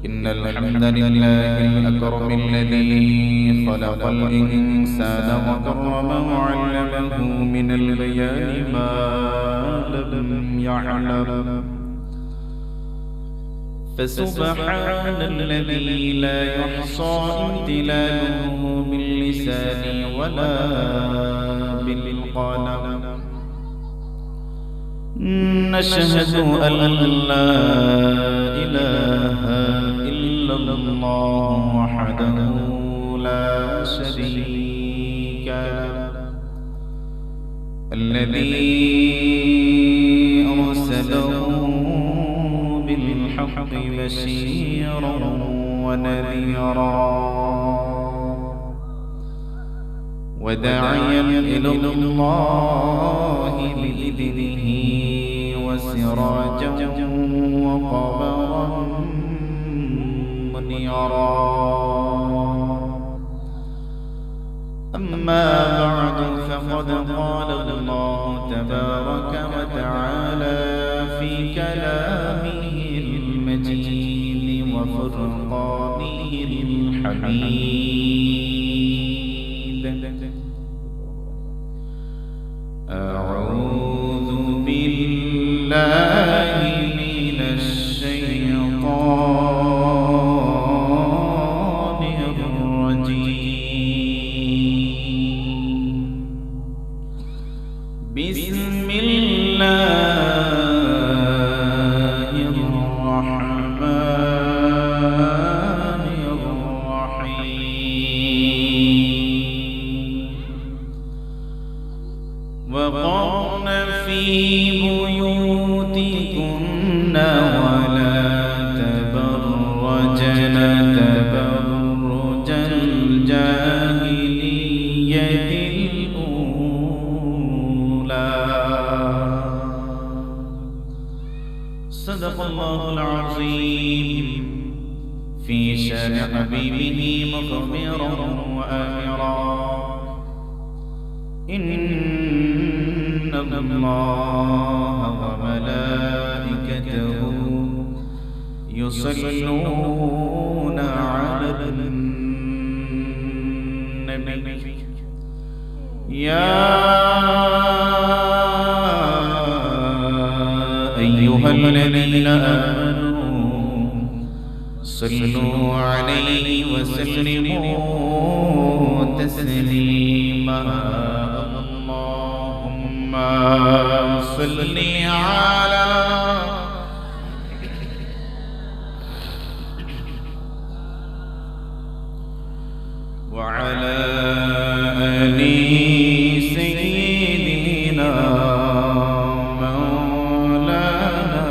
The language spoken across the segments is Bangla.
إن الحمد لله الأكرم الذي خلق الإنسان وكرمه وعلمه من البيان ما لم يعلم فسبحان الذي لا يحصى امتلاله باللسان ولا بالقلم نشهد أن لا إله إلا الله وحده لا شريك له الذي أرسله بالحق بشيرا ونذيرا وداعيا إلى الله بإذنه وسراجا وقمرا منيرا أما بعد فقد قال الله تبارك وتعالى في كلامه المجيد وفرقانه الحميد أعوذ بالله من الشيطان الرجيم بسم الله الرحمن الرحيم وقرن في بيوتكن ولا تبرجن تبرج الجاهلية الأولى صدق الله العظيم في شان حبيبه مخبرا وآمرا إن الله وملائكته يصلون على النبي يا أيها الذين آمنوا صلوا عليه وسلموا تسليما صل على وعلى آل سيدنا مولانا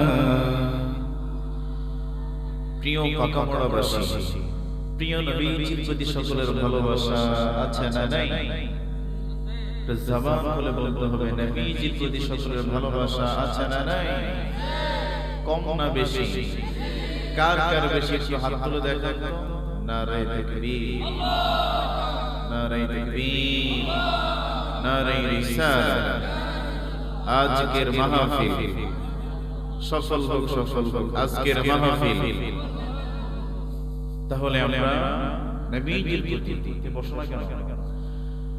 প্রিয় পাকাপড়াবাসী প্রিয় নবীজির প্রতি সকলের ভালোবাসা আছে না নাই জবান খুলে বলতে হবে নবীজির প্রতি সকলের ভালোবাসা আছে না নাই কম না বেশি কার কার বেশি একটু হাত তুলে দেখান তো নারে তাকবীর নারে তাকবীর নারে রিসালাত আজকের মাহফিল সফল হোক আজকের মাহফিল তাহলে আমরা নবীজির প্রতি বসনা কেন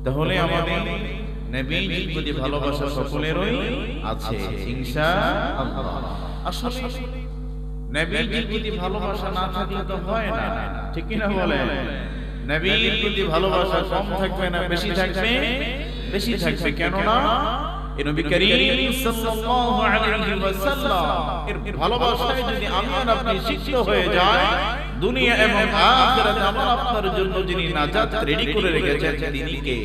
তাহলে আমাদের নবীজির প্রতি ভালোবাসা সকলেরই আছে ইনশাআল্লাহ আসলে নবীজির প্রতি ভালোবাসা না থাকলে তো হয় না ঠিক কি না বলেন নবীর প্রতি ভালোবাসা কম থাকবে না বেশি থাকবে কেন না এই নবী করিম সাল্লাল্লাহু আলাইহি ওয়াসাল্লাম এর ভালোবাসায় যদি আমি আর আপনি শিক্ষিত হয়ে যাই দুনিয়া এবং আখিরাতে আমার আপনার জন্য যিনি নাজাত রেডি করে রেখেছেন তিনি কে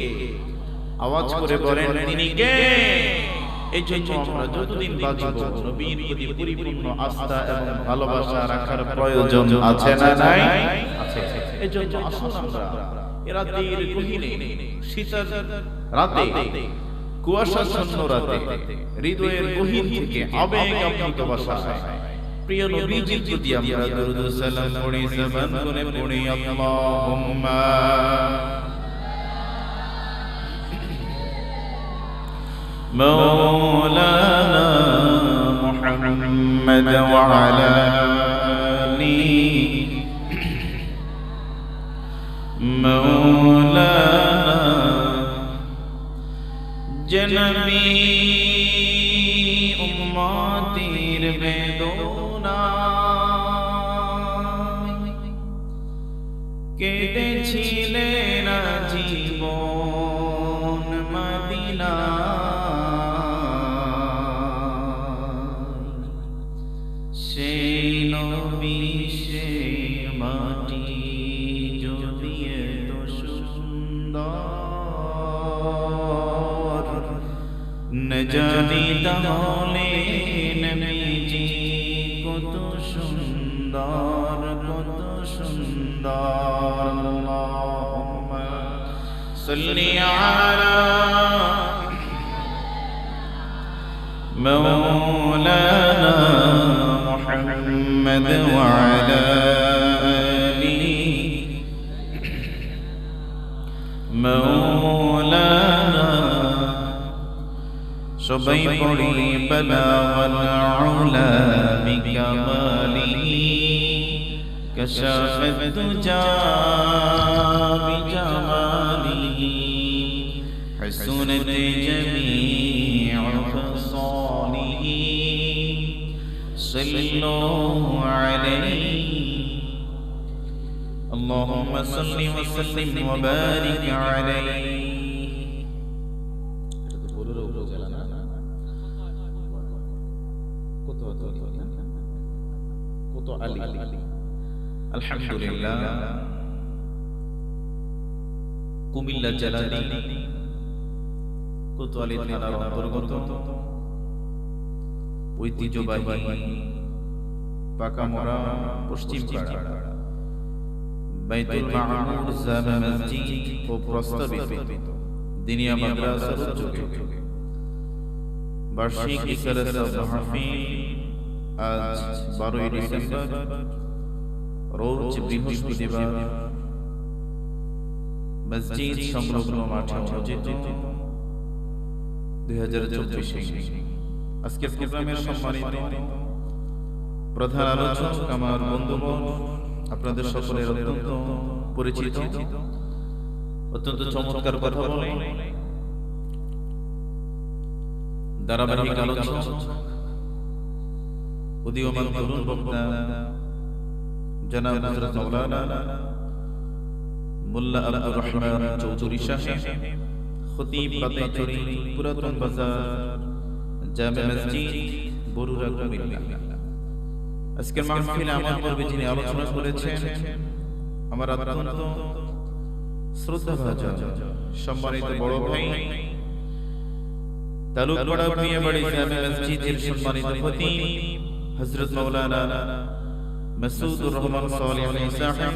আওয়াজ করে বলেন তিনি কে এই জন্য আমরা যতদিন বাঁচব নবীর প্রতি পরিপূর্ণ আস্থা এবং ভালোবাসা রাখার প্রয়োজন আছে না নাই আছে এই জন্য আসুন আমরা এই রাতের গহীনে শীতের রাতে কুয়াশাচ্ছন্ন রাতে হৃদয়ের গহীন থেকে আবেগ আপ্লুত ভাষায় প্রিয় নবীজির প্রতি আমরা দরুদ ও সালাম পড়ি জবান খুলে পড়ি আল্লাহুম্মা مولانا محمد وعلى آله নবী উম্মতের বেদনা কেটেছিলেন জীবন মদিনা সেই নবী সে মাটি যদি এত সুন্দর ন জানি তাহলে নবীজি কত সুন্দর কত সুন্দর আল্লাহুম্মা সাল্লি আলা মাওলানা মুহাম্মদ ওয়া আলা আলিহি মাওলানা সবাই পড়ি বালাগাল উলা বিকামালিহি كشف الدجى بجماله حسنت جميع خصاله صلوا عليه اللهم صل وسلم وبارك عليه আলহামদুলিল্লাহ কুমিল্লা জেলার কোতোয়ালি থানার অন্তর্গত ঐতিহ্যবাহী পাকামোড়া পশ্চিম পাড়া বাইতুল মামুর জামে মসজিদ ও প্রস্তাবিত দিনিয়া মাদ্রাসার উদ্যোগে বার্ষিক ইকরাস মাহফিল আজ 12 ডিসেম্বর রোজ বৃহস্পতিবার মসজিদ সংলগ্ন মাঠে অনুষ্ঠিত 2024 আজকের প্রোগ্রামের সম্মানিত প্রধান আলোচক আমার বন্ধুগণ আপনাদের সকলের অত্যন্ত পরিচিত অত্যন্ত চমৎকার কথা বলে ধারাবাহিক আলোচনা উদীয়মান তরুণ বক্তা জনাব হযরত মাওলানা মোল্লা আব্দুর রহমান চৌধুরী সাহেব খতিব পাতাইছড়ি পুরাতন বাজার জামে মসজিদ বরুড়া কুমিল্লা। আজকের মাহফিলে আমার পূর্বে যিনি আলোচনা করেছেন আমার অত্যন্ত শ্রদ্ধাভাজন সম্মানিত বড় ভাই তালুকপাড়া মিয়াবাড়ি জামে মসজিদের সম্মানিত খতিব হযরত মাওলানা মাসুদুর রহমান সালেহ সাহেব,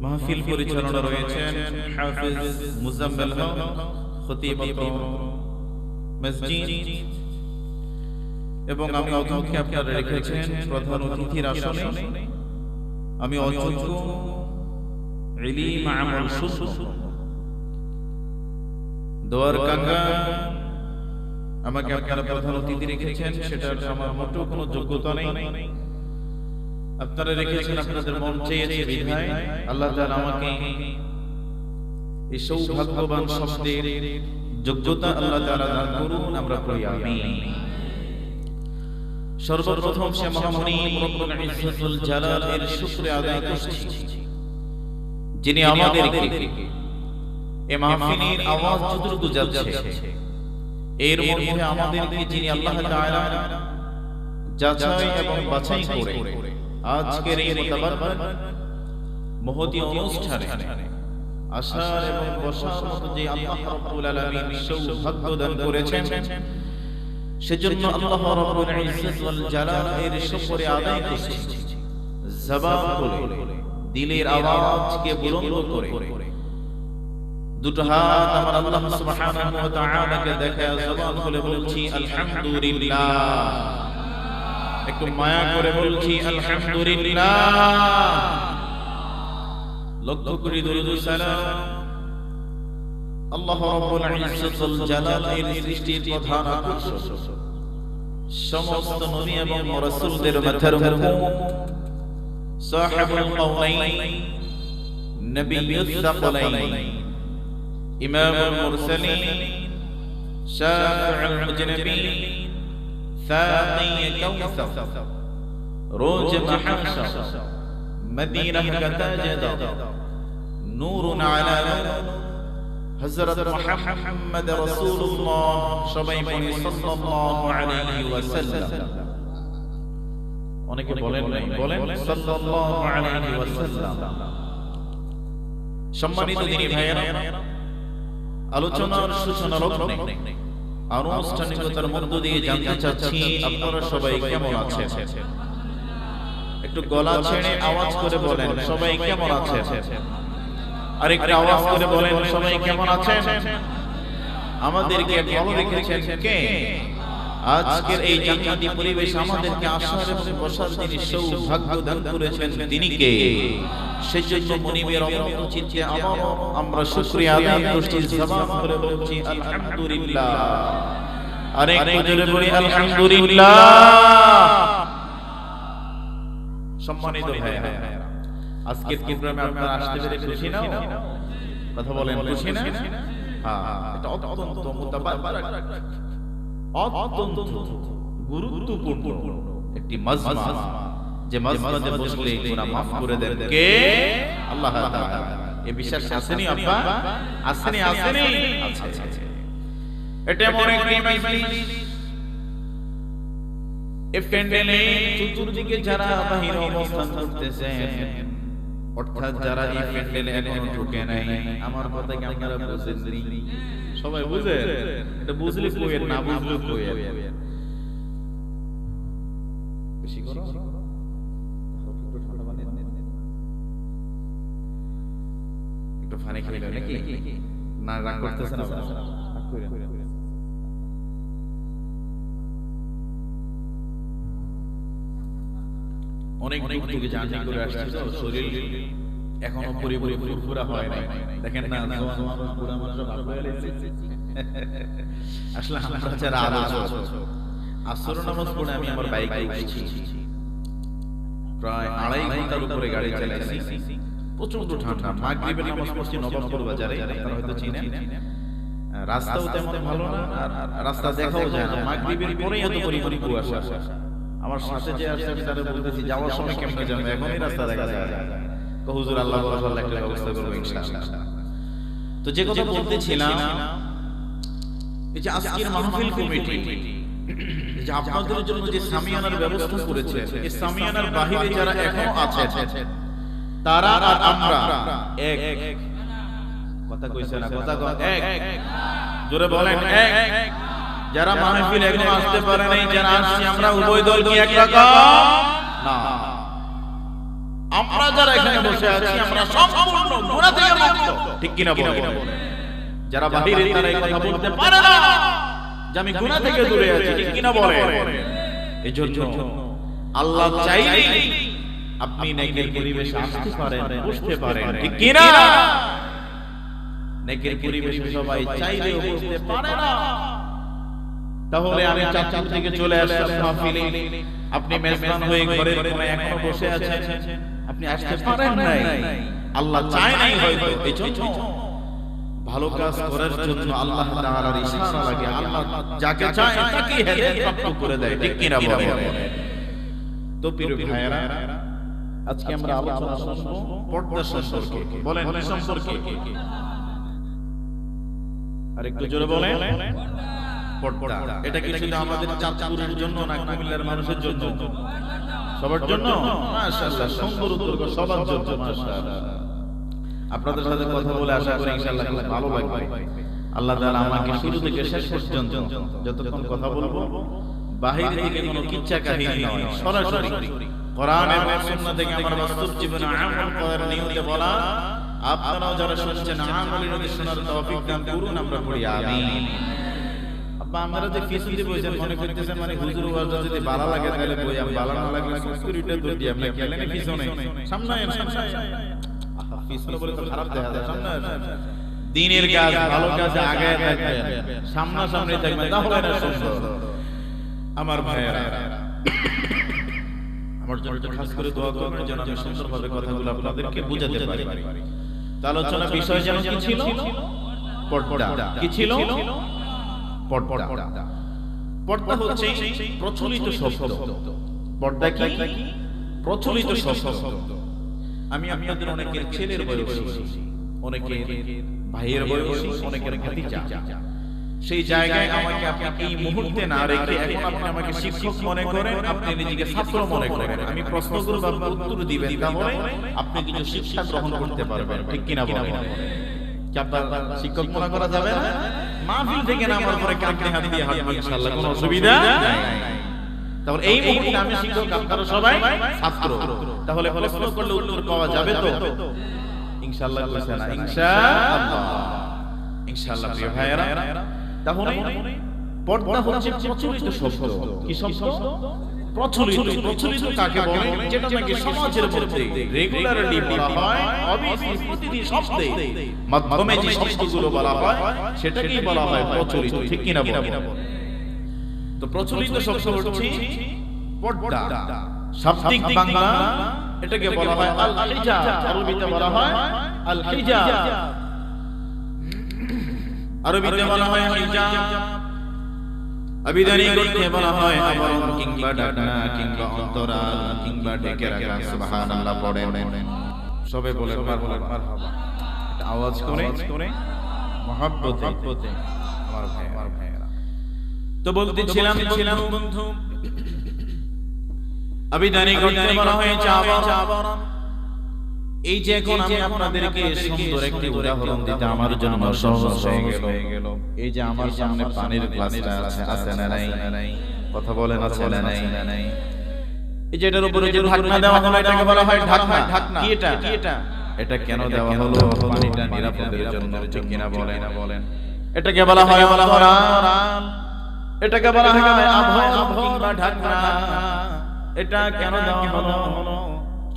মাহফিল পরিচালনা রয়েছেন হাফেজ মুজাম্মেল হক খতিব মসজিদ, এবং আমি অধ্যক্ষে আপনারা রেখেছেন প্রধান অতিথির আসনে আমি অযোগ্য ইলম আমল শুদ্ধ দোয়ার কাঙ্গা আমাকে আপনারা প্রধান অতিথি রেখেছেন, সেটার আমার মোটেও কোনো যোগ্যতা নেই। আপনারা রেখেছেন আপনাদের মন চেয়েছে বিধায় আল্লাহ তাআলা আমাকে এই সৌভাগ্যবান শব্দের যোগ্যতা আল্লাহ তাআলা দান করুন, আমরা পড়ি আমিন। সর্বপ্রথম সে মহামহিম রব্বুল ইজ্জতুল জালালের শুকর আদায় করছি যিনি আমাদেরকে এই মাহফিলের আওয়াজ যতটুকু যাচ্ছে এর মধ্যে আমাদেরকে যিনি আল্লাহ তাআলা যাচাই এবং বাছাই করে আজকের এই মুতাবারক মহতী অনুষ্ঠানে আসার এবং বসার মতো যে আল্লাহ রাব্বুল আলামিন সৌভাগ্য দান করেছেন, সেজন্য আল্লাহ রাব্বুল ইজ্জত ওয়াল জালাল এর শুকরে আদায় করছি জবান খুলে দিলের আওয়াজকে বুলন্দ করে দুটো হাত আমার আল্লাহ সুবহানাহু ওয়া তাআলাকে দেখায় জবান খুলে বলছি আলহামদুলিল্লাহ, একটু মায়া করে বলছি আলহামদুলিল্লাহ। লক্ষ কোটি দরুদ ও সালাম আল্লাহ রাব্বুল ইজ্জত ওয়াল জালাল এর সৃষ্টির প্রধান আকর্ষণ সমস্ত নবী এবং রাসূলদের মাথার মুকুট সাহিবুল কাওনাইন নবিয়্যুস সাকলাইন ইমামুল মুরসালিন শাফিউল মুজনিবিন সাকি কাউসার রোজ মাহশর মদিনা কা তাজদ নূরুন আলা নূর হযরত মুহাম্মদ রাসূলুল্লাহ সবাই বলি সাল্লাল্লাহু আলাইহি ওয়াসাল্লাম। অনেকে বলেন নাই, বলেন সাল্লাল্লাহু আলাইহি ওয়াসাল্লাম। সম্মানিত দিনী ভাইয়েরা, আলোচনার সূচনা লগ্নে আনুষ্ঠানিকতার মধ্য দিয়ে জানতে চাচ্ছি আপনারা সবাই কেমন আছেন? একটু গলা ছেড়ে আওয়াজ করে বলেন সবাই কেমন আছেন? আরেকটা আওয়াজ করে বলেন সবাই কেমন আছেন? আমাদেরকে ভালো রেখেছেন কে? আজকের এই জান্নাতি পরিবেশ আমাদেরকে আসার এবং বসার যিনি সৌভাগ্য দান করেছেন তিনি কে? সেজন্য মনিবের অমৃত চিত্তে আমরা শুকরিয়া আদায় করছি, জবান করে বলছি আলহামদুলিল্লাহ। আরেকটু জোরে বলি আলহামদুলিল্লাহ। সম্মানিত ভাইরা, আজকের প্রোগ্রামে আপনারা আসতে পেরে খুশি না? কথা বলেন খুশি না? হ্যাঁ, এটা অত্যন্ত মুতাবারক, অত্যন্ত গুরুত্বপূর্ণ একটি মাজমা, যে মাজমাতে বসলে গুনাহ মাফ করে দেন কে? আল্লাহ তাআলা। এই বিশ্বাস আসেনি আব্বা? আসেনি? আসেনি? আছে। এটা এমন একটি মাজলিস, এই প্যান্ডেলে চতুর্দিকে যারা বাহিরে অবস্থান করতেছেন, অর্থাৎ যারা এই প্যান্ডেলে এখনো ঢুকে নাই, আমার কথা কি আপনারা বুঝেননি? সবাই বুঝেন? এটা বুঝলে কইেন, না বুঝলে কইেন। বেশি করো, একটু ফানি খেলে নাকি? না রাগ করতেছেন আপনারা? রাগ কইরেন। অনেক দূর থেকে জার্নি করে আসছে তো, শরীর এখনো পরিপূর্ণ ফুরফুরা হয় নাই। দেখেন না, জওয়ান মানুষ বুড়া মানুষরা ভালো হয়ে গেছে। আসলে আমরা যারা আসর নামাজ পড়ে আমি আমার বাইকে উঠেছি, প্রায় 2.5 ঘন্টার উপরে গাড়ি চালাইছি। প্রচন্ড ঠান্ডা। মাগরিবের নামাজ পড়ছি নবাবপুর বাজারে, আপনারা হয়তো চিনেন। রাস্তাও তেমন ভালো না, আর রাস্তা দেখাও যায় না। মাগরিবের পরেই এত পরিমাণ কুয়াশা। আমার সাথে যে আসছে আমি তারে বলতেছি যাওয়ার সময় কেমনে যাবে, এখনই রাস্তা দেখা যায়। হুজুর আল্লাহ বলে একটা ব্যবস্থা করব ইনশাআল্লাহ। তো যে কথা বলতেছিলাম, এই যে আজকের মাহফিল কমিটি যে আপনাদের জন্য যে সামিয়ানার ব্যবস্থা করেছে, এই সামিয়ানার বাহিরে যারা এখনো আছেন তারা আর আমরা এক। কথা কইছে না? কথা কন এক। জোরে বলেন এক। যারা মাহফিল এখনো আসতে পারে নাই, যারা আসছে, আমরা উভয় দল কি একরকম না? আমরা যারা এখানে বসে আছি আমরা সম্পূর্ণ গুনাহ থেকে মুক্ত, ঠিক কি না বলেন? যারা বাহিরে তারা এই কথা বলতে পারে না যে আমি গুনাহ থেকে দূরে আছি, ঠিক কি না বলেন? এজন্য আল্লাহ চাইলে আপনি নেকের পরিবেশে আসতে পারেন, বসতে পারেন, ঠিক কি না? নেকের পরিবেশে সবাই চাইলেও বসতে পারে না। তাহলে আমি চাঁদপুর থেকে চলে আসলাম মাহফিলে, আপনি মেজবান হয়ে ঘরের কোণে এখনো বসে আছেন, আপনি আসতে পারেন নাই। আল্লাহ চায় নাই হয়তো। এজন্য ভালো কাজ করার জন্য আল্লাহ তাআলার ইশারা লাগে। আল্লাহ যাকে চায় তাকে হেদায়েত প্রাপ্ত করে দেয়, ঠিক কি না বলেন? তো প্রিয় ভাইয়েরা, আজকে আমরা আলোচনা শুনবো পর্দা সম্পর্কে। বলেন কি সম্পর্কে? আরেকটু জোরে বলেন। পর্দা এটা কি শুধু আমাদের চাঁদপুরের জন্য না, কুমিল্লার মানুষের জন্য? সবার জন্য? মাশাআল্লাহ, সুন্দর উত্তর, সবার জন্য। মাশাআল্লাহ, আপনাদের সাথে কথা বলে আশা করি ইনশাআল্লাহ খুব ভালো লাগবে। আল্লাহ তাআলা আমাকে শুরু থেকে শেষ পর্যন্ত যতক্ষণ কথা বলবো, বাহির থেকে কোনো কিচ্ছা কাহিনী নয়, সরাসরি কোরআন এবং সুন্নাহ থেকে আমার বাস্তব জীবনে আমল করার নিয়তে বলা। আপনারাও যারা শুনছেন আমলের নিয়তে শোনার তৌফিক দান করুন, আমরা পড়ি আমিন। আপনারা যে ফিসুদি বইছেন মনে করতেছেন মানে হুজুর ওয়াজ যদি ভালো লাগে তাহলে বই, আমি ভালো না লাগলে সিকিউরিটি দূর দিয়ে আমরা গেলেন পিছনে সামনে পিছনে বলে তো খারাপ দেখা যায়। সামনে দ্বীনের কাজ, ভালো কাজে আগে থাকবেন, সামনাসামনি থাকবেন, তাহলে না সুন্দর। আমার ভাইয়েরা, আমার জন্য খাস করে দোয়া করবেন যেন আমি সুন্দরভাবে কথাগুলো আপনাদেরকে বুঝাতে পারি। আলোচনা বিষয় যেন কি ছিল? পর্দা। কি ছিল? পর্দা। পর্দা হচ্ছে প্রচলিত শব্দ। পর্দা কি? প্রচলিত শব্দ। আমি আপনাদের অনেকের ছেলের বয়সী, অনেকের ভাইয়ের বয়সী, অনেকের ভাতিজা। সেই জায়গায় আমাকে আপনি এই মুহূর্তে না রেখে এখন আপনি আমাকে শিক্ষক মনে করেন, আপনি নিজেকে ছাত্র মনে করেন। আমি প্রশ্ন করব, আপনি উত্তর দিবেন, তাহলে আপনি কিছু শিক্ষা গ্রহণ করতে পারবেন। ঠিক কিনা বলেন? কি আপনার শিক্ষক মনে করা যাবে না? মাহফিল থেকে নামার পরে কাঁধে হাত দিয়ে হাঁটবো ইনশাআল্লাহ, কোনো অসুবিধা নাই। তাহলে এই মুহূর্তে আমি শিক্ষক, আপনারা সবাই ছাত্র। তাহলে প্রশ্ন করলে উত্তর পাওয়া যাবে তো ইনশাআল্লাহ? কইছে না ইনশাআল্লাহ? ইনশাআল্লাহ প্রিয় ভাইরা, তাহলে পর্দা হচ্ছে প্রচলিত শব্দ। কি শব্দ? প্রচলিত। প্রচলিত কাকে বলে? যেটা নাকি সমাজের মধ্যে রেগুলারলি বলা হয়, অবভিয়াসলি প্রতিদিন শব্দে মাধ্যমে যে শব্দগুলো বলা হয় সেটাকেই বলা হয় প্রচলিত। ঠিক কিনা বলেন? তো প্রচলিত শব্দ হচ্ছে পর্দা। শাব্দিক বাংলা এটাকে বলা হয় আল হিজাব, আরবিতে বলা হয় আল হিজাব, আরবিতে বলা হয় হিজাব, আবিধানিক অর্থে বলা হয় আবরণ কিংবা ঢাকনা কিংবা অন্তরাল কিংবা ঢেকে রাখা। সুবহানাল্লাহ পড়েন সবে বলেন মারহাবা। এটা আওয়াজ করে মহব্বতে আমার ভাইয়েরা। তো বলতেছিলাম বন্ধু, আবিধানিক অর্থে বলা হয়েছে আবরণ। এই যে এখন আমি আপনাদেরকে সুন্দর একটি উদাহরণ দিতে আমার জন্য সহজ হয়ে গেল। এই যে আমার সামনে পানির গ্লাসটা আছে না নাই? কথা বলেন, আছে না নাই? এই যে এটার উপরে যে ঢাকনা দেওয়া হলো এটাকে বলা হয় ঢাকনা। কি এটা? এটা কেন দেওয়া হলো? পানিটা নিরাপদের জন্য। ঠিক কিনা বলেন? এটাকে বলা হয় আবরণ, এটাকে বলা হয় আবরণ কিংবা ঢাকনা। এটা কেন দেওয়া হলো?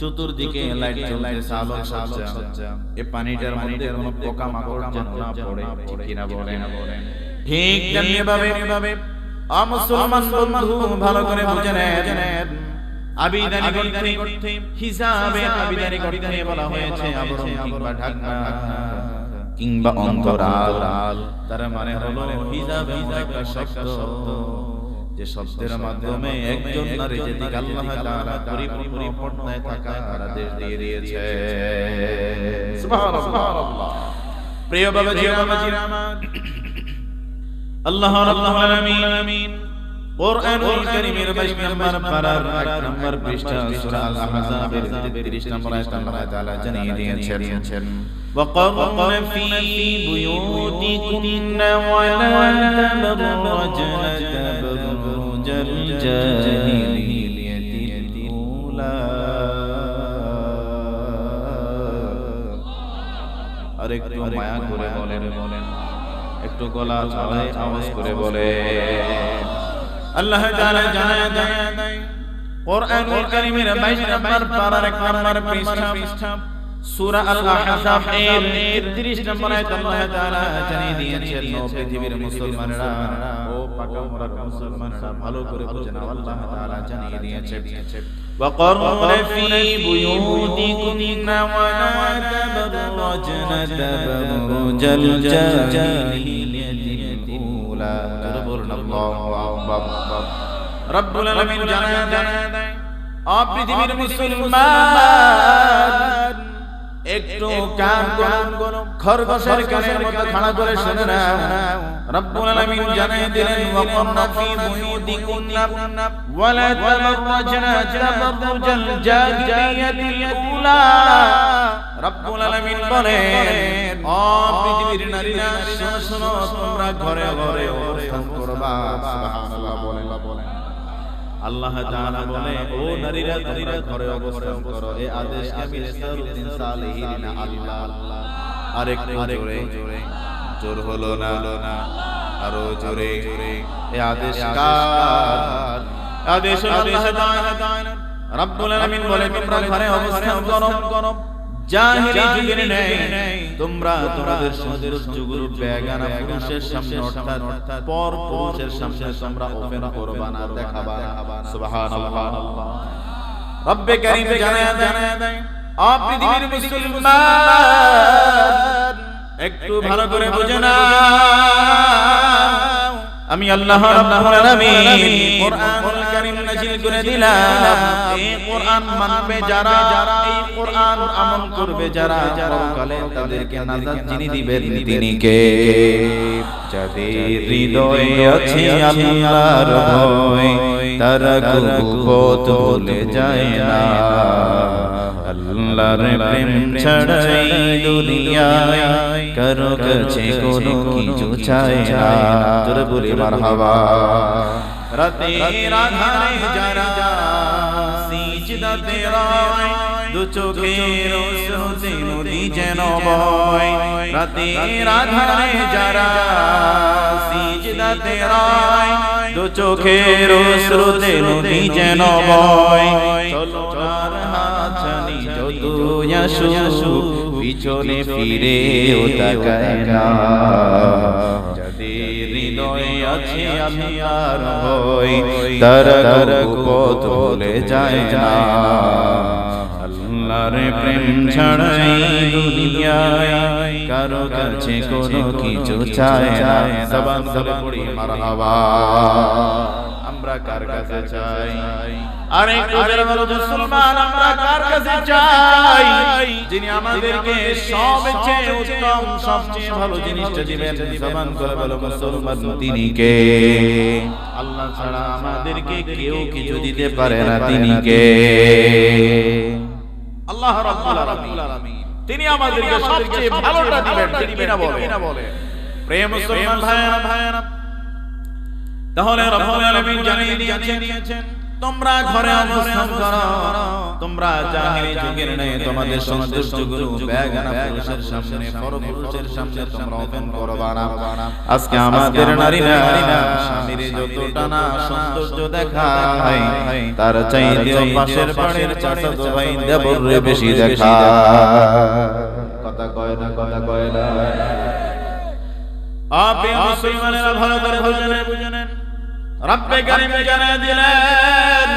চতুর্দিকে লাইট জ্বলছে, আলো সজ্জা। এই পানিটার মধ্যে কোনো পোকা মাকড় যেন না পড়ে। ঠিক কিনা বলেন? ঠিক তেমনি ভাবে মুসলমান বন্ধু ভালো করে বুঝে নেন, আবিধানিক অর্থে হিসাবে আবিধানিক অর্থে বলা হয়েছে আবরণ কিংবা ঢাকনা কিংবা অন্তরাল। তার মানে হলো হিজাব এমন একটা শব্দ যে শব্দের মাধ্যমে একজন নারী যেদিকে আল্লাহ তাআলা পরিপূর্ণ পর্দায় থাকার আদেশ দিয়ে দিয়েছে। সুবহানাল্লাহ। প্রিয় বাবাজিরা আমার, আল্লাহ রাব্বুল আলামিন কোরআনুল কারীমের 22 নম্বর পারার 1 নম্বর পৃষ্ঠা সূরা আল আহজাবের 33 নম্বর আয়াতে আল্লাহ তাআলা জানিয়ে দিয়েছেন, وَقَرْنَ فِي بُيُوتِكُنَّ وَلَا تَبَرَّجْنَ تَبَرُّجَ الْجَاهِلِيَّةِ الْأُولَى। আর একটু মায়া করে বলেন, একটু গলা চালায় আওয়াজ করে বলে, আল্লাহ তাআলা জানায় দেয় কোরআনুল কারীমের 22 নম্বর পারার 1 নম্বর পৃষ্ঠা সূরা আল আহজাব এর 33 নম্বর আয়াতে আল্লাহ তাআলা জানিয়ে দিয়েছেন, ও পৃথিবীর মুসলমানরা, ও পাকা মোরা মুসলমানরা, ভালো করে বুঝেন, আল্লাহ তাআলা জানিয়ে দিয়েছেন, وَقَرْنَ فِي بُيُوتِكُنَّ وَلَا تَبَرَّجْنَ تَبَرُّجَ الْجَاهِلِيَّةِ الْأُولَى। আল্লাহু আকবার। রব্বুল আলামিন জানায় দেয়, ও পৃথিবীর মুসলমান, একটু কান করো, খরগোশের কানের মতো খাড়া করে শুনে নাও। রব্বুল আলামিন জানিয়ে দিলেন, ওয়াকারনা ফি বুয়ুতিকুন্না ওয়ালা তাবাররাজনা তাবাররুজাল জাহিলিয়াতিল উলা। রব্বুল আলামিন বলেন, ও পৃথিবীর নারীরা, শোনো, তোমরা ঘরে ঘরে অবস্থান করবা। সুবহানাল্লাহ বলেন। আল্লাহ তাআলা বলে, ও নারীরা, তোমরা ঘরে অবস্থান করো। এই আদেশ আমি রাসূলুল্লাহ সালিহিন আল্লাহ। আরেকটু জোরে, জোর হলো না, আরো জোরে। এই আদেশ কার? আদেশ আল্লাহ তাআলা। রব্বুল আলামিন বলে, তোমরা ঘরে অবস্থান করো। জাহিলি যুগের নেই তোমরা তোমাদের সৌন্দর্যগুলো বেগানা পুরুষের সামনে, অর্থাৎ পর পুরুষের সামনে তোমরা ওপেন করবা না, দেখাবা না। সুবহানাল্লাহ। রব্বে কারীম জানায় দেয়, ও পৃথিবীর মুসলমান, একটু ভালো করে বুঝে নাও, আমি আল্লাহ রাব্বুল আলামিন কোরআনুল কারীম নাযিল করে দিলাম। এই কোরআন মানবে যারা, এই কোরআন আমল করবে যারা, পরকালে তাদেরকে নাজাত যিনি দিবেন তিনি কে? যাদের হৃদয়ে আছে আল্লাহর ভয়, তারা কবু পথ ভুলে যায় না। আল্লাহর প্রেম ছাড়াই দুনিয়ায় কারো কাছে কোনো কিছু চায় না। জোরে বলি মারহাবা। রাতের আঁধারে যারা সিজদাতে রয়, দু চোখের স্রোতে নদী যেন বয়। রাতের আঁধারে যারা সিজদাতে রয়, দু চোখের স্রোতে নদী যেন বয়। চলো হাতছানি যতই আসুক, পিছনে ফিরেও তাকায় না। যাদের হৃদয়ে আছে আল্লাহর ভয়, তারা কবু পথ ভুলে যায় না। আল্লাহর প্রেম ছাড়াই দুনিয়ায় কারো কাছে কোনো কিছু চায় না। জবান ধরে পড়ি মারহাবা। আমরা কার কাছে চাই? আরে কাদের বলো মুসলমান, আমরা কার কাছে চাই? যিনি আমাদেরকে সবচেয়ে উত্তম সবচেয়ে ভালো জিনিসটা দিবেন। জবান করে বলো মুসলমান তিনি কে? আল্লাহ ছাড়া আমাদেরকে কেউ কিছু দিতে পারে না। তিনি কে? আল্লাহ রাব্বুল আলামিন। তিনি আমাদেরকে সবচেয়ে ভালোটা দিবেন। ঠিক কি না বলে? প্রিয় মুসলমান ভাইরা, তাহলে রব্বুল আলামিন জানিয়ে দিয়েছেন তোমরা ঘরে অবস্থান করো। তোমরা জাহেলি যুগের নেই তোমাদের সৌন্দর্যগুলো বেগানা পুরুষের সামনে, পরপুরুষের সামনে তোমরা ওপেন করবা না। আজকে আমাদের নারীরা স্বামীর যতটা না সৌন্দর্য দেখায়, তার চাইতেও পাশের বাড়ির চাচাতো ভাই দেবরে বেশি দেখায়। কথা কয় না, কথা কয় না। আপনি মুসলমানেরা ভালো করে বুঝেন। রব্বে কারীম জানিয়ে দিলেন,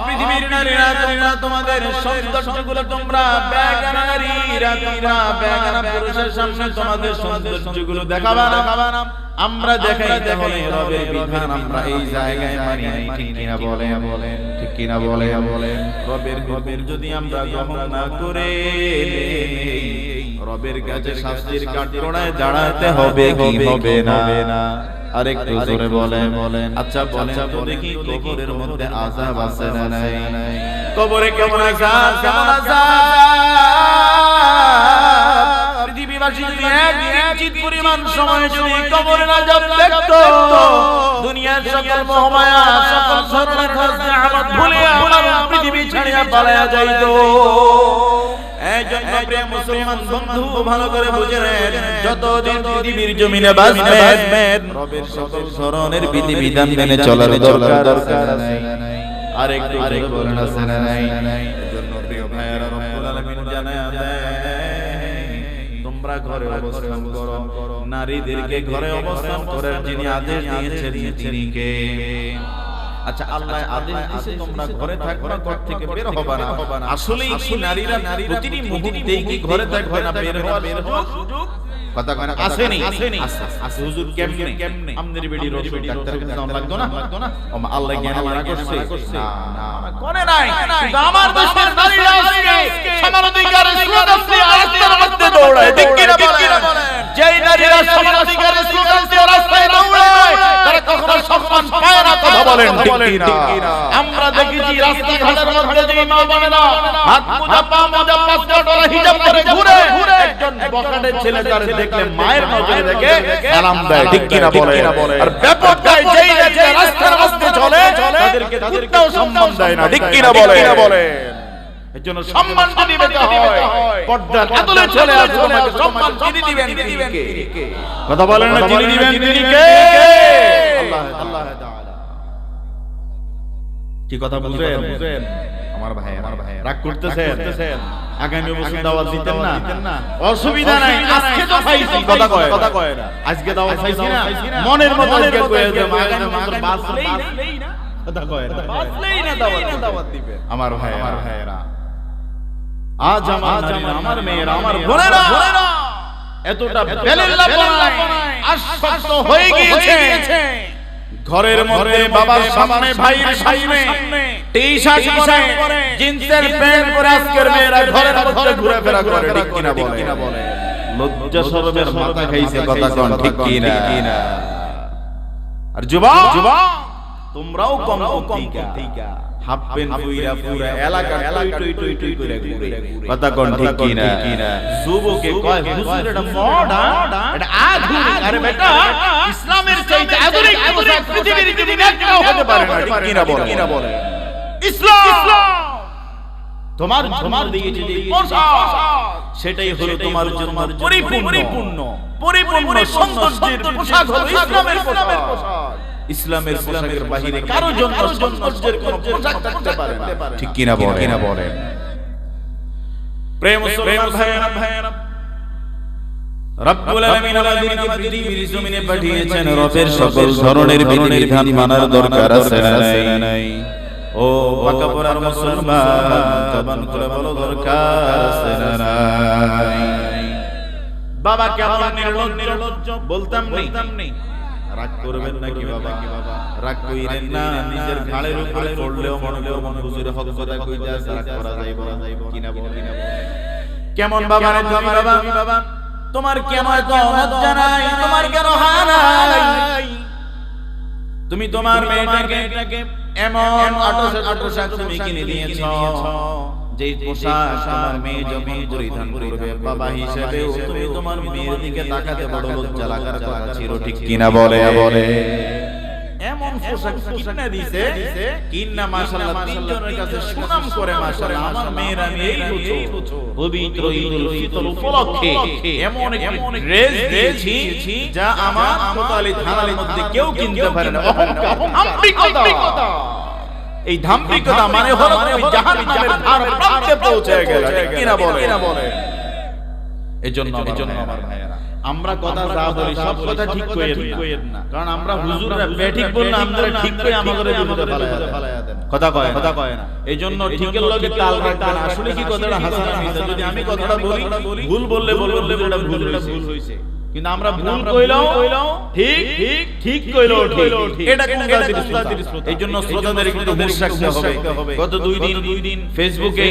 পৃথিবীর নারীরা তোমরা তোমাদের সৌন্দর্যগুলো তোমরা বেগানা নারীরা তোমরা বেগানা পুরুষের সামনে তোমাদের সৌন্দর্যগুলো দেখাবা না। আমরা দেখাইতে হলে রবের বিধান আমরা এই জায়গায় মানি। ঠিক কিনা বলেন? ঠিক কিনা বলেন? রবের হুকুম যদি আমরা গ্রহণ না করে রবের কাছে শাস্তির কাঠগড়ায় দাঁড়াতে হবে কি হবে না? আরেকটু জোরে বলেন। আচ্ছা বলেন তো দেখি, কবরের মধ্যে আযাব আছে না নাই? কবরে কেমন আযাব? পৃথিবীবাসী যদি এক ইঞ্চিত পরিমাণ সময় যদি কবরের আযাব দেখতো, দুনিয়ার সকল মোহমায়া সকল ধরনের নিয়ামত ভুলে আমার পৃথিবী ছাড়িয়া পালায়া যাইতো। এইজন্য প্রিয় মুসলমান বন্ধু ভালো করে বুঝে নেন, যতদিন পৃথিবীর জমিনে বাঁচবেন রবের সকল ধরনের বিধিবিধান মেনে চলার দরকার নাই। আরেকটু বলেন আছে না নাই? এজন্য প্রিয় ভাইরা রব্বুল আলামিন জানায়া দেয় তোমরা ঘরে অবস্থান করো। নারীদেরকে ঘরে অবস্থান করার যিনি আদেশ দিয়েছেন তিনি কে? আচ্ছা আল্লাহ আদেশ দিয়েছে তোমরা ঘরে থাকবা, ঘর থেকে বের হবা না। আসলে কি নারীরা প্রতিটি মুহূর্তেই কি ঘরে থাকবে না বের হওয়ার সুযোগ? কথা কয় না? আসেনি। হুজুর কেমনে আমাদের বেডি রসুল ডাক্তারের কাছে যাওয়া লাগতো না? আল্লাহ জ্ঞান মানা করছে না করে নাই। কিন্তু আমার দেশের নারীরা আজকে সমানাধিকারের স্লোগান দিয়ে রাস্তার মধ্যে দৌড়ায়। ঠিক কি না বলেন? যেই নারীরা সমানাধিকারের স্লোগান দিয়ে রাস্তায় দৌড়ায় তারা কখনো সম্মান পায় না। কথা বলেন ঠিক কি না? আমরা দেখেছি রাস্তাঘাটের মধ্যে যে মা বোনেরা হাত মোজা পা মোজা পাসপোর্ট আর হিজাব পরে ঘুরে, একজন বখাটের ছেলে তার দেখলে মায়ের নজরে দেখে সালাম দেয়। ঠিক কি না বলেন? আর ব্যাপকটাই যেই রাস্তার মধ্যে চলে তাদেরকে কুত্তাও সম্মান দেয় না। ঠিক কি না বলেন? এজন্য সম্মান দিতে হয়, পর্দার আদলে চলে আসুন। সম্মান যিনি দিবেন তিনি কে? কথা বলেন না, যিনি দিবেন তিনি কে? আল্লাহ তাআলা। কি কথা বুঝেন আমার ভাই? রাগ করতেছেন? আগামী বছর দাওয়াত দিতেন না? অসুবিধা নাই, আজকে তো পাইছি। কথা কয় না? আজকে দাওয়াত পাইছি না, মনের মতো আজকে কয়ে দেব। আগামী বছর বাঁচলেই না, কথা কয় না, বাঁচলেই না দাওয়াত দিবেন। আমার ভাইয়েরা, আজ আমার নারীরা, আমার মেয়েরা, আমার বোনেরা এতটা বেলেল্লা বানায় আশ্বস্ত হয়ে গিয়েছে ঘরের মধ্যে বাবার সামনে ভাইয়ের সামনে টি-শার্ট পরে জিন্সের প্যান্ট পরে আজকের মেয়েরা ঘরের মধ্যে ঘুরে করে ঠিক কিনা বলে লজ্জা শরমের মাথা খাইছে কথা কোন ঠিক কিনা আর যুবক তোমরাও কম ঠিকা হাফ প্যান্ট পুরা এলাকা টুই টুই করে ঘুরে কথা কোন ঠিক কিনা যুবকে কয় হুজুর এটা মডার্ন এটা আধুনিক আরে বেটা ইসলামের চাইতে আধুনিক পোশাক পৃথিবীর জীবনে একটাও হতে পারে না ঠিক কিনা বলে ইসলাম তোমার দিয়েছে যে পোশাক সেটাই হলো তোমার জন্য পরিপূর্ণ সৌন্দর্যের পোশাক হলো ইসলামের পোশাক ইসলামের পোশাকের বাহিরে কারো জন্য সৌন্দর্যের কোনো পোশাক থাকতে পারে না ঠিক কিনা বলে প্রেম ভাইরা রব্বুল আলামিন আমাদেরকে পৃথিবীর জমিনে পাঠিয়েছেন রবের সকল ধরনের বিধান মানার দরকার আছে না নাই ও পাকা পড়ার মুসলমান তবান করে বলো দরকার আছে না নাই বাবা কেমন নির্লজ্জ বলতাম নেই রাগ করবেন নাকি বাবা রাগ কইরেন না নিজের ঘাড়ের উপরে পড়লেও মন হুজুরে হক কথা কইতে আছে রাগ করা যাইব কিনা বলে কেমন বাবা রে তুমি বাবা তোমার কেন এত লজ্জা নাই তোমার কেন হায়া নাই তুমি তোমার মেয়েটাকে এমন পোশাক তুমি কিনে দিয়েছো যেই পোশাক তোমার মেয়ে যখন পরিধান করবে বাবা হিসেবেও তুমি তোমার মেয়ের দিকে তাকাতে বড় লজ্জা লাগার কথা ছিল ঠিক কিনা বলে এমন পোশাক কিনে দিয়েছে কিন্না মাশাআল্লাহ তিনজনের কাছে সুনাম করে মাশাআল্লাহ আমার মেয়ের আমি এই বছর পবিত্র ঈদুল ফিতর উপলক্ষে এমন একটি ড্রেস দিয়েছি যা আমার কোতোয়ালি থানার মধ্যে কেউ কিনতে পারে না অহংকার আম্বিকতা এই ধাম্বিকতা মানে হলো তুমি জাহান্নামের ধার প্রান্তে পৌঁছে গেলে ঠিক কিনা বলে এজন্য আমার ভাইয়েরা আমরা কথা যা বলি সব কথা ঠিক কইেন না কারণ আমরা হুজুররা বেঠিক বললে আমরা ঠিক কই আমাদের বিপদে ফালায়া দেন কথা কয় না এইজন্য ঠিকের লগে তাল রাখবেন আসলে কি কথাটা হাসান মিছা যদি আমি কথাটা বলি ভুল বললে এটা ভুল হইছে কিন্তু আমরা ভুল কইলাও ঠিক কইলাও ঠিক এটা কোন জাতির শ্রোতা এইজন্য শ্রোতাদের একটু হুঁশ রাখতে হবে গত দুই দিন ফেসবুকে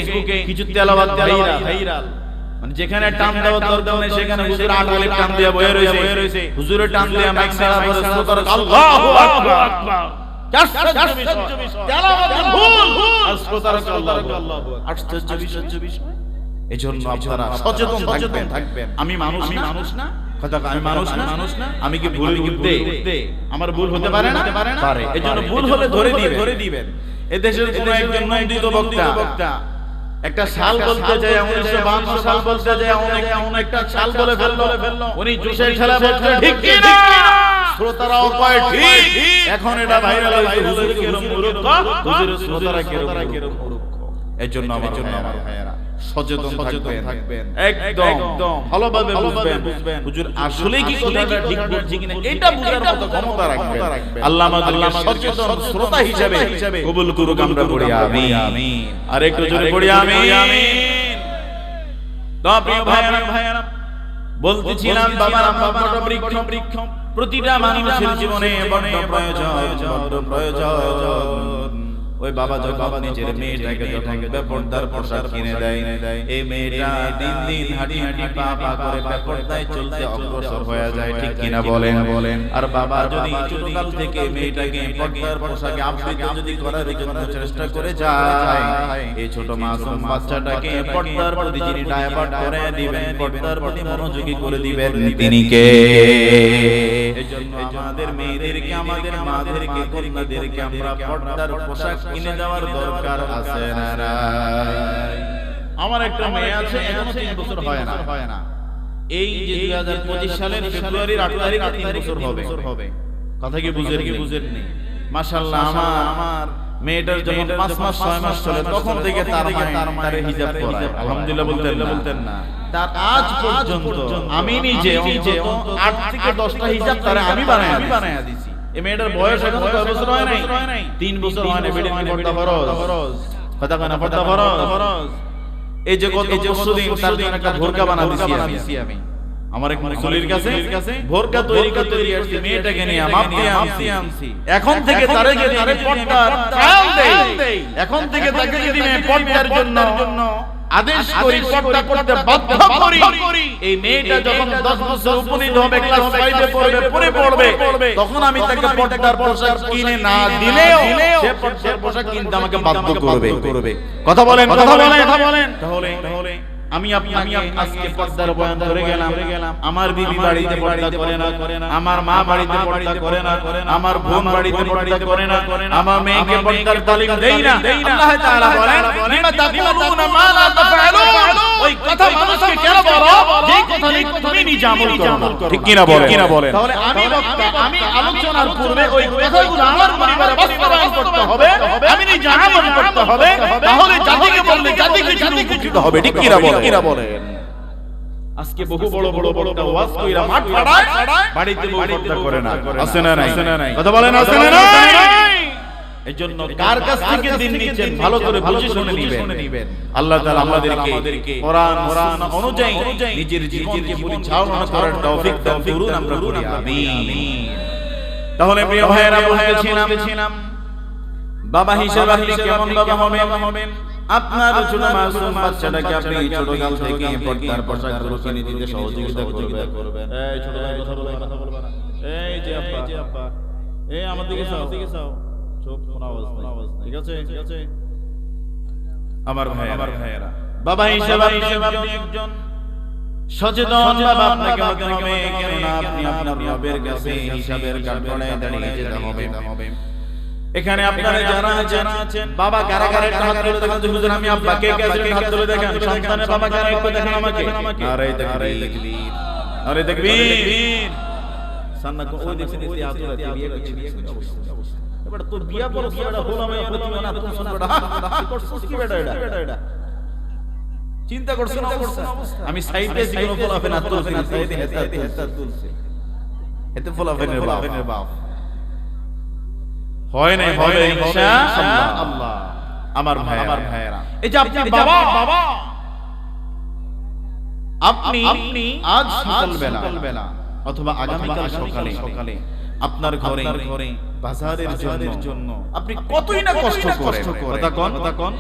কিছু তেলাওয়াত ভাইরাল মানে যেখানে টান দেওয়ার দরকার নেই সেখানে হুজুর আট আলিফ টান দিয়ে বয়ে রয়েছে হুজুরের টান দিয়ে মাইক ছাড়া পরে শ্রোতারা আল্লাহু আকবার তেলাওয়াত ভুল আর শ্রোতারা আল্লাহু আকবার আশ্চর্য বিষয় এজন্য আপনারা সচেতন থাকবেন আমি মানুষ না কথা আমি মানুষ না আমি কি ভুল করতে আমার ভুল হতে পারে না পারে এজন্য ভুল হলে ধরে দিবেন এই দেশের কোন একজন নন্দিত বক্তা একটা সাল বলতে যায় 1952 সাল বলতে যায় অনেকটা সাল বলে ফেললো উনি জোশের খেলা বলতে ঠিক কি না শ্রোতারাও কয় ঠিক এখন এটা ভাইরাল হইছে হুজুর কেরম মূর্খ হুজুরের শ্রোতারা কেরম মূর্খ এজন্য আমার ভাইয়েরা সচেতন থাকবেন একদম ভালোভাবে বুঝবেন হুজুর আসলে কি কথাটা ঠিক বলছি কিনা এটা বুঝার মতো ক্ষমতা রাখবেন আল্লাহ আমাদেরকে সচেতন শ্রোতা হিসেবে কবুল করুক আমরা পড়ি আমিন আর একটু জোরে পড়ি আমিন তো প্রিয় ভাইরা বলতেছিলাম বাবার বড় বৃক্ষ প্রতিটা মানুষের জীবনে বড় প্রয়োজন ওই বাবা যখন নিজের মেয়েটাকে যখন বেপরদার পোশাক কিনে দেয় এই মেয়েটা দিন হাঁটি পা করে বেপরদায় চলতে অগ্রসর হয়ে যায় ঠিক কিনা বলেন আর বাবা যদি ছোটকাল থেকে মেয়েটাকে পর্দার পোশাকে আবৃত যদি করার জন্য চেষ্টা করে যায় এই ছোট মাসুম বাচ্চাটাকে পর্দার প্রতি যিনি ডাইভার্ট করে দিবেন পর্দার প্রতি মনোযোগী করে দিবেন তিনি কে এজন্য আমাদের মেয়েদেরকে আমাদের মাদেরকে কন্যাদেরকে আমরা পর্দার পোশাক কিনে দেওয়ার দরকার আছে না নাই আমার একটা মেয়ে আছে এখনো 3 বছর হয় না এই যে 2025 সালের ফেব্রুয়ারির 8 তারিখ 3 বছর হবে কথা কি বুঝেন নি মাশাআল্লাহ আমার মেয়েটার যখন 5 মাস 6 মাস চলে তখন থেকে তার হিজাব পরায় আলহামদুলিল্লাহ বলতেন না তার আজ পর্যন্ত আমি নিজে 8 থেকে 10টা হিজাব তারে আমি বানায়া দিছি এই মেয়েটার বয়স এখন কত বছর হয় নাই 3 বছর হয় না বেডে পর্দা ফরজ কথা কানা পর্দা ফরজ এই যে গত 10 দিন তার জন্য একটা বোরকা বানা দিছি আমি আমার এক মুসলির কাছে ভোরকা তৈরি করতে দিয়ে আসছে মেয়েটাকে নিয়ে আমছি এখন থেকে তারে যদি আমি পর্দার খেয়াল দেই, এখন থেকে তাকে যদি আমি পর্দার জন্য আদেশ করি, পর্দা করতে বাধ্য করি, এই মেয়েটা যখন 10 বছর উপনীত হবে, ক্লাস 5 এ পড়বে, তখন আমি তাকে পর্দার পোশাক কিনে না দিলেও সে পর্দার পোশাক কিনতে আমাকে বাধ্য করবে। কথা বলেন। তাহলে আমি আজকে পর্দার বয়ান ধরে গেলাম, আমার বিবি বাড়িতে পর্দা করে না, আমার মা বাড়িতে পর্দা করে না, আমার বোন বাড়িতে পর্দা করে না, আমার মেয়েকে পর্দার তালিম দেই না। আল্লাহ তাআলা বলেন, লিমা তাকুলুনা মা লা তাফআলুন, ওই কথা মানুষকে কেন বলো যে কথা তুমি নিজে আমল করো না। ঠিক কিনা বলেন? তাহলে আমি বক্তা, আমি আলোচনার পূর্বে ওই কথাগুলো আমার পরিবারে বাস্তবায়ন করতে হবে, আমি নিজে আমল করতে হবে, তাহলে জাতিকে বললে জাতিকে উপকৃত হবে। ঠিক কিনা বলেন? আজকে বহু বড় ওয়াজ কইরা মাঠ ফাড়ায়, বাড়িতে বউ পর্দা করে না। আছে না নাই? কথা বলেন, আছে না নাই? এজন্য কার কাছ থেকে দিন নিচ্ছেন ভালো করে বুঝে শুনে নেবেন। আল্লাহ তাআলা আমাদেরকে কোরআন অনুযায়ী নিজের জীবনকে পরিচালনা করার তৌফিক দান করুন, আমরা বলি আমিন। তাহলে প্রিয় ভাইয়েরা, বলছিলাম বাবা হিসেবে আপনি কেমন বাবা হবেন? আপনার ছোট মাসুম বাচ্চাটাকে আপনি ছোটকাল থেকে পর্দার পোশাকগুলো কিনে দিতে সহযোগিতা করবেন। এই ছোট ভাই কথা বলবা না। এই যে আব্বা, এই আমার দিকে চাও। চুপ, কোনো আওয়াজ নাই। ঠিক আছে? আমার ভাইয়েরা, বাবা হিসেবে আপনি একজন সচেতন বাবা, আপনাকে হতে হবে, কেননা আপনি আপনার রবের কাছে হিসাবের কাঠগড়ায় দাঁড়িয়ে যেতে হবে। এখানে আপনারা যারা আছেন, বাবা কারা হাত তুলে দেখান, হুজুর আমি আব্বাকে হাত তুলে দেখান, সন্তানের বাবা কারা একটু দেখান আমাকে। আরে তাকবীর। সান্না কো ওই দেখছেন এই হাত তুলে বিয়ে করছে। এবার তোর বিয়া বড় সেটা হলো আমি প্রতিমা না তুমি শোনা বেটা করছস কি বেটা এটা চিন্তা করছ না অবস্থা। আমি সাইডে জীবন ফলাফে না তুলছি না, সাইডে হেতা তুলছে, এতে ফলাফেনের বাপ হয় নাই, হবে ইনশাআল্লাহ। আমার ভাইয়েরা, এই যে আপনি বাবা, আপনি আজ সকালবেলা অথবা আগামীকাল সকালে আপনার ঘরে বাজারের জন্য আপনি কতই না কষ্ট করেন। কথা কোন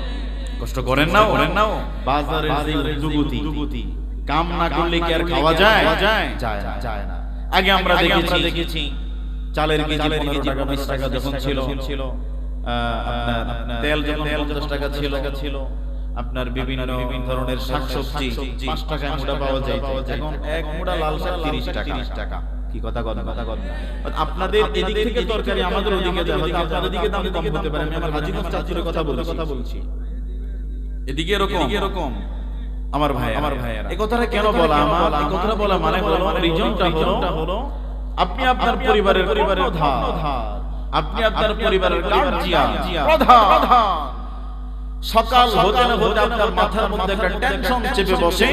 কষ্ট করেন না? বাজারের যে দুগুতি কাম না করলে কি আর খাওয়া যায় না? আগে আমরা দেখেছি চালের কেজি 15 টাকা 20 টাকা যখন ছিল, আপনার তেল যখন 50 টাকা ছিল, আপনার বিভিন্ন ধরনের শাকসবজি 5 টাকায় মুঠা পাওয়া যায়, এখন এক মুঠা লাল শাক 30 টাকা। কি কথা আপনাদের এদিক থেকে তরকারি আমাদের ওদিকে যায়, হয়তো আপনাদের দিকে দাম কম হতে পারে। আমি আমার হাজীগঞ্জ চাচুর কথা বলছি, এদিকে এরকম। আমার ভাইয়েরা, এই কথাটা কেন বলা? এই কথাটা বলা মানে রিজনটা হলো আপনি আপনার পরিবারের প্রধান, আপনি আপনার পরিবারের গার্জিয়ান প্রধান। সকাল হতে আপনার মাথার মধ্যে একটা টেনশন চেপে বসে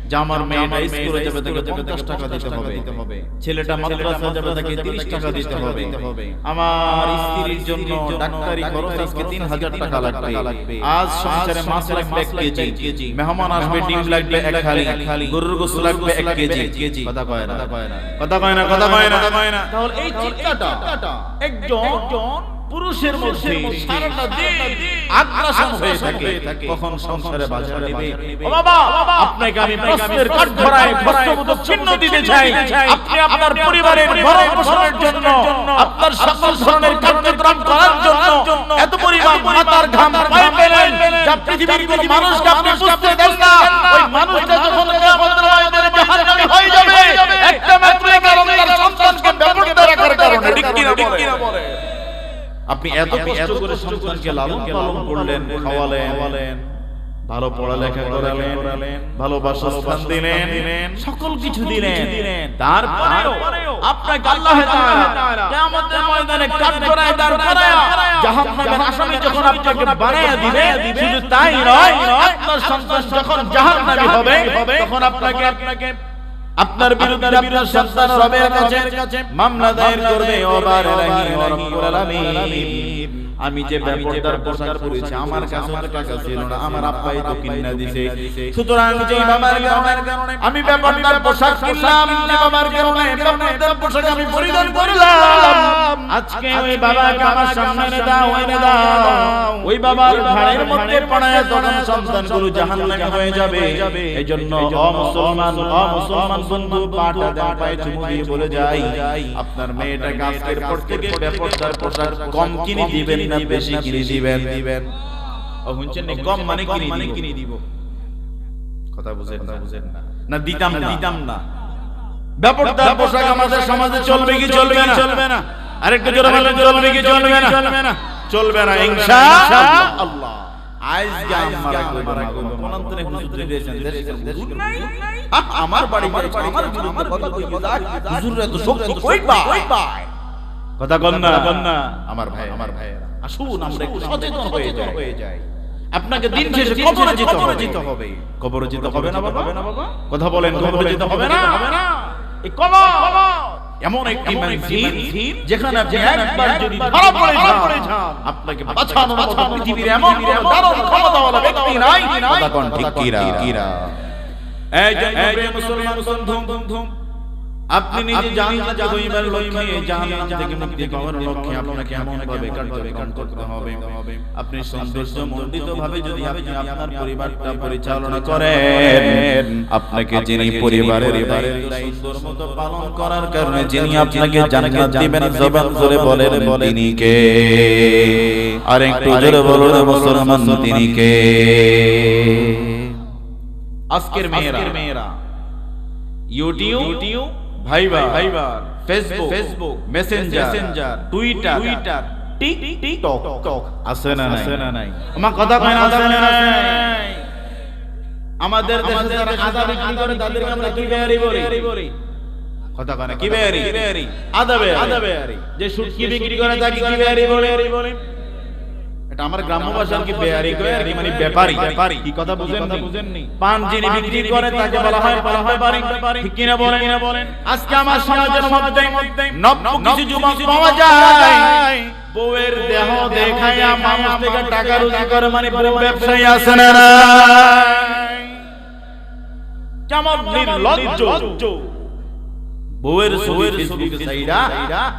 যে আমার মেয়েটা স্কুলে যাবে, তাকে 50 টাকা দিতে হবে, ছেলেটা মাদ্রাসা যাবে, তাকে 30 টাকা দিতে হবে, আমার স্ত্রীর জন্য ডাক্তারি খরচ আজকে 3000 টাকা লাগবে, আজ সংসারে মাছ লাগবে 1 কেজি, মেহমান আসবে ডিম লাগবে 1 খালি, গরুর গোশত লাগবে 1 কেজি। কথা কয় না। তাহলে এই চিন্তাটা একজন পুরুষের মধ্যে সারাটা দিন আগ্রাসন হয়ে থাকে, কখন সংসারে বাধা দিবে। ও বাবা, আপনাকে আমি প্রশ্নের কাঠগড়ায় প্রশ্নবোধক চিহ্ন দিতে চাই। আপনি আপনার পরিবারের ভরণ পোষণের জন্য, আপনার সকল ধরনের কার্যক্রম করার জন্য এত পরিমাণ মাথার ঘাম পায়ে ফেলেন যা পৃথিবীর কোনো মানুষকে আপনি বুঝতে দেন না। ওই মানুষটা যখন কিয়ামতের ময়দানে জাহান্নামী হয়ে যাবে, একটা মাত্র কারণ তার সন্তানকে বেপরদা রাখার কারণে। ঠিক কিনা বলে? আপনি এত কষ্ট করে সন্তানকে লালন পালন করলেন, খাওয়ালেন, ভালো পড়ালেখা করালেন, ভালোবাসা স্থান দিলেন, সকল কিছু দিলেন, তারপরেও আপনাকে আল্লাহ তাআলা কিয়ামতের ময়দানে কাঠগড়ায় দাঁড় করায়া জাহান্নামের আসামি যখন আপনাকে বানায়া দিবে, শুধু তাই নয়, আপনার সন্তান যখন জাহান্নামী হবে তখন আপনাকে আপনার বিরুদ্ধে আপনার সন্তান রবের কাছে মামলা দায়ের করবে ও বার ইলাহি ওয়া রাব্বুল আলামিন আমি যে বেপরদার পোশাক পরেছি আমার কাছে টাকা ছিল না আমার আব্বাই তো কিনা দিয়েছে সুতরাং যে বাবার কারণে আমি বেপরদার পোশাক কিনলাম যে বাবার কারণে বেপরদার পোশাক আমি পরিধান করলাম আজকে ওই বাবাকে আমার সামনে এনে দাও ওই বাবার ঘাড়ের মধ্যে পড়ায় তখন সন্তানগুলো জাহান্নামে হয়ে যাবে এইজন্য অমুসলমান বন্ধু পাটা দেন পায়ে চুমু দিয়ে বলে যাই আপনার মেয়েটাকে আজকের পর থেকে বেপরদার পোশাক কম কিনে দিবেন না বেশি কিনে দিবেন ও শুনছেন না কম মানে কিনে দিব কথা বুঝেন না না দিতাম না বেপরদার পোশাক আমাদের সমাজে চলবে কি চলবে না আরেকটু জোরে বলেন চলবে কি চলবে না ইনশাআল্লাহ আজকে আমরা কোন অন্তরে হুজুর দিয়েছেন দেশের নাই আমার বাড়ি আমার বিরুদ্ধে কথা কইবা হুজুররা তো শক্তি কই পায় কথা কন না আমার ভাই আসুন আমরা একটু সচেতন হয়ে যাই আপনাকে দিন শেষে কবরে যেতে হবে কবরে যেতে হবে না বাবা কথা বলেন কবরে যেতে হবে না এই কবর এমন একটি মানসির যেখানে আপনি একবার যদি ধরা পড়ে যান আপনাকে বাঁচানোর মতো পৃথিবীর এমন দারুণ ক্ষমতাওয়ালা ব্যক্তি নাই কথা কোন ঠিক কিরা এই যে মুসলমান বন্ধু আপনি নিজে জান্নাতে হইবার লক্ষ্যে জাহান্নাম থেকে মুক্তি পাওয়ার লক্ষ্যে আপনাকে এমন ভাবে কার্যক্রম করতে হবে আপনি সৌন্দর্যমণ্ডিত ভাবে যদি আপনি আপনার পরিবারটা পরিচালনা করেন আপনাকে যিনি পরিবারের দায়িত্বের মতো পালন করার কারণে যিনি আপনাকে জান্নাত দিবেন জবান ধরে বলেন তিনি কে আর একটু জোরে বলুন মুসলমান তিনি কে আজকের মেয়েরা ইউটিউব ভাইবার ফেসবুক মেসেঞ্জার টুইটার টিকটক আছে না নাই আমার কথা কয় না আছে না নাই আমাদের দেশে যারা আদা বিক্রি করে তাদেরকে আমরা কি বেয়ারি বলি কথা কয় না কি বেয়ারি আদা বেয়ারি যে শুটকি বিক্রি করে তাকে কি বেয়ারি বলে এটা আমার গ্রাম্য ভাষার কি বেয়ারি কয় আর মানে ব্যাপারী কি কথা বুঝেননি পান যিনি বিক্রি করে তাকে বলা হয় ব্যাপারী ঠিক কিনা বলেন আজকে আমার সমাজের মধ্যে নব্য কিছু যুবক পাওয়া যায় বউয়ের দেহ দেখায়া মানুষ থেকে টাকা রুজি করে মানে বউ ব্যবসায়ী আছে না কেমন নির্লজ্জ বউয়ের ফেসবুকে সাইডা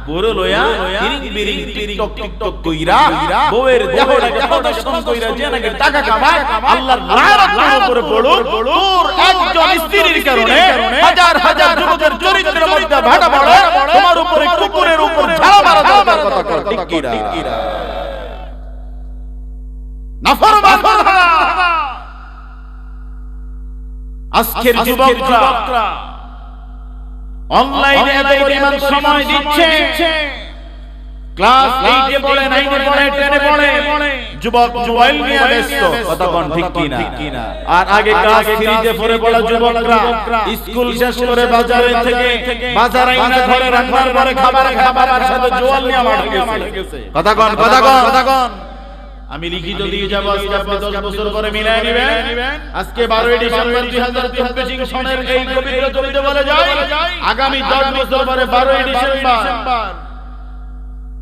বড় লয়া বিরিং টিকটক কইরা বউয়ের দেহটাকে প্রদর্শন কইরা যে নাকি টাকা কামায় আল্লাহর লায়াতের উপরে পড়ো তোর একজন স্ত্রীর কারণে হাজার যুবকের চরিত্রের মধ্যে ভাটা পড়ে তোমার উপরে কুকুরের উপর ঝাড়া মারা দরকার কথা কর ঠিক কিরা নাফরমান আজকের যুবকরা অনলাইনে এত পরিমাণ সময় দিচ্ছে ক্লাস 8 এ পড়ে 9 এ পড়ে 10 এ পড়ে যুবক মোবাইল নিয়ে ব্যস্ত কথা কোন ঠিক কিনা আর আগে ক্লাস 3 তে পড়ে পড়া যুবকরা স্কুল শেষ করে বাজার আইনা ঘরে রান্নার পরে খাবার সাথে জোয়াল নিয়ে মাঠে গেছে কথা কোন আমি লিখিত দিয়ে যাব আজকে আপনি 10 বছর পরে মিলায় নেবেন আজকে 12 ডিসেম্বর 2024 সনের এই পবিত্র জমিতে বলে যায় আগামী 10 বছর পরে 12 ডিসেম্বর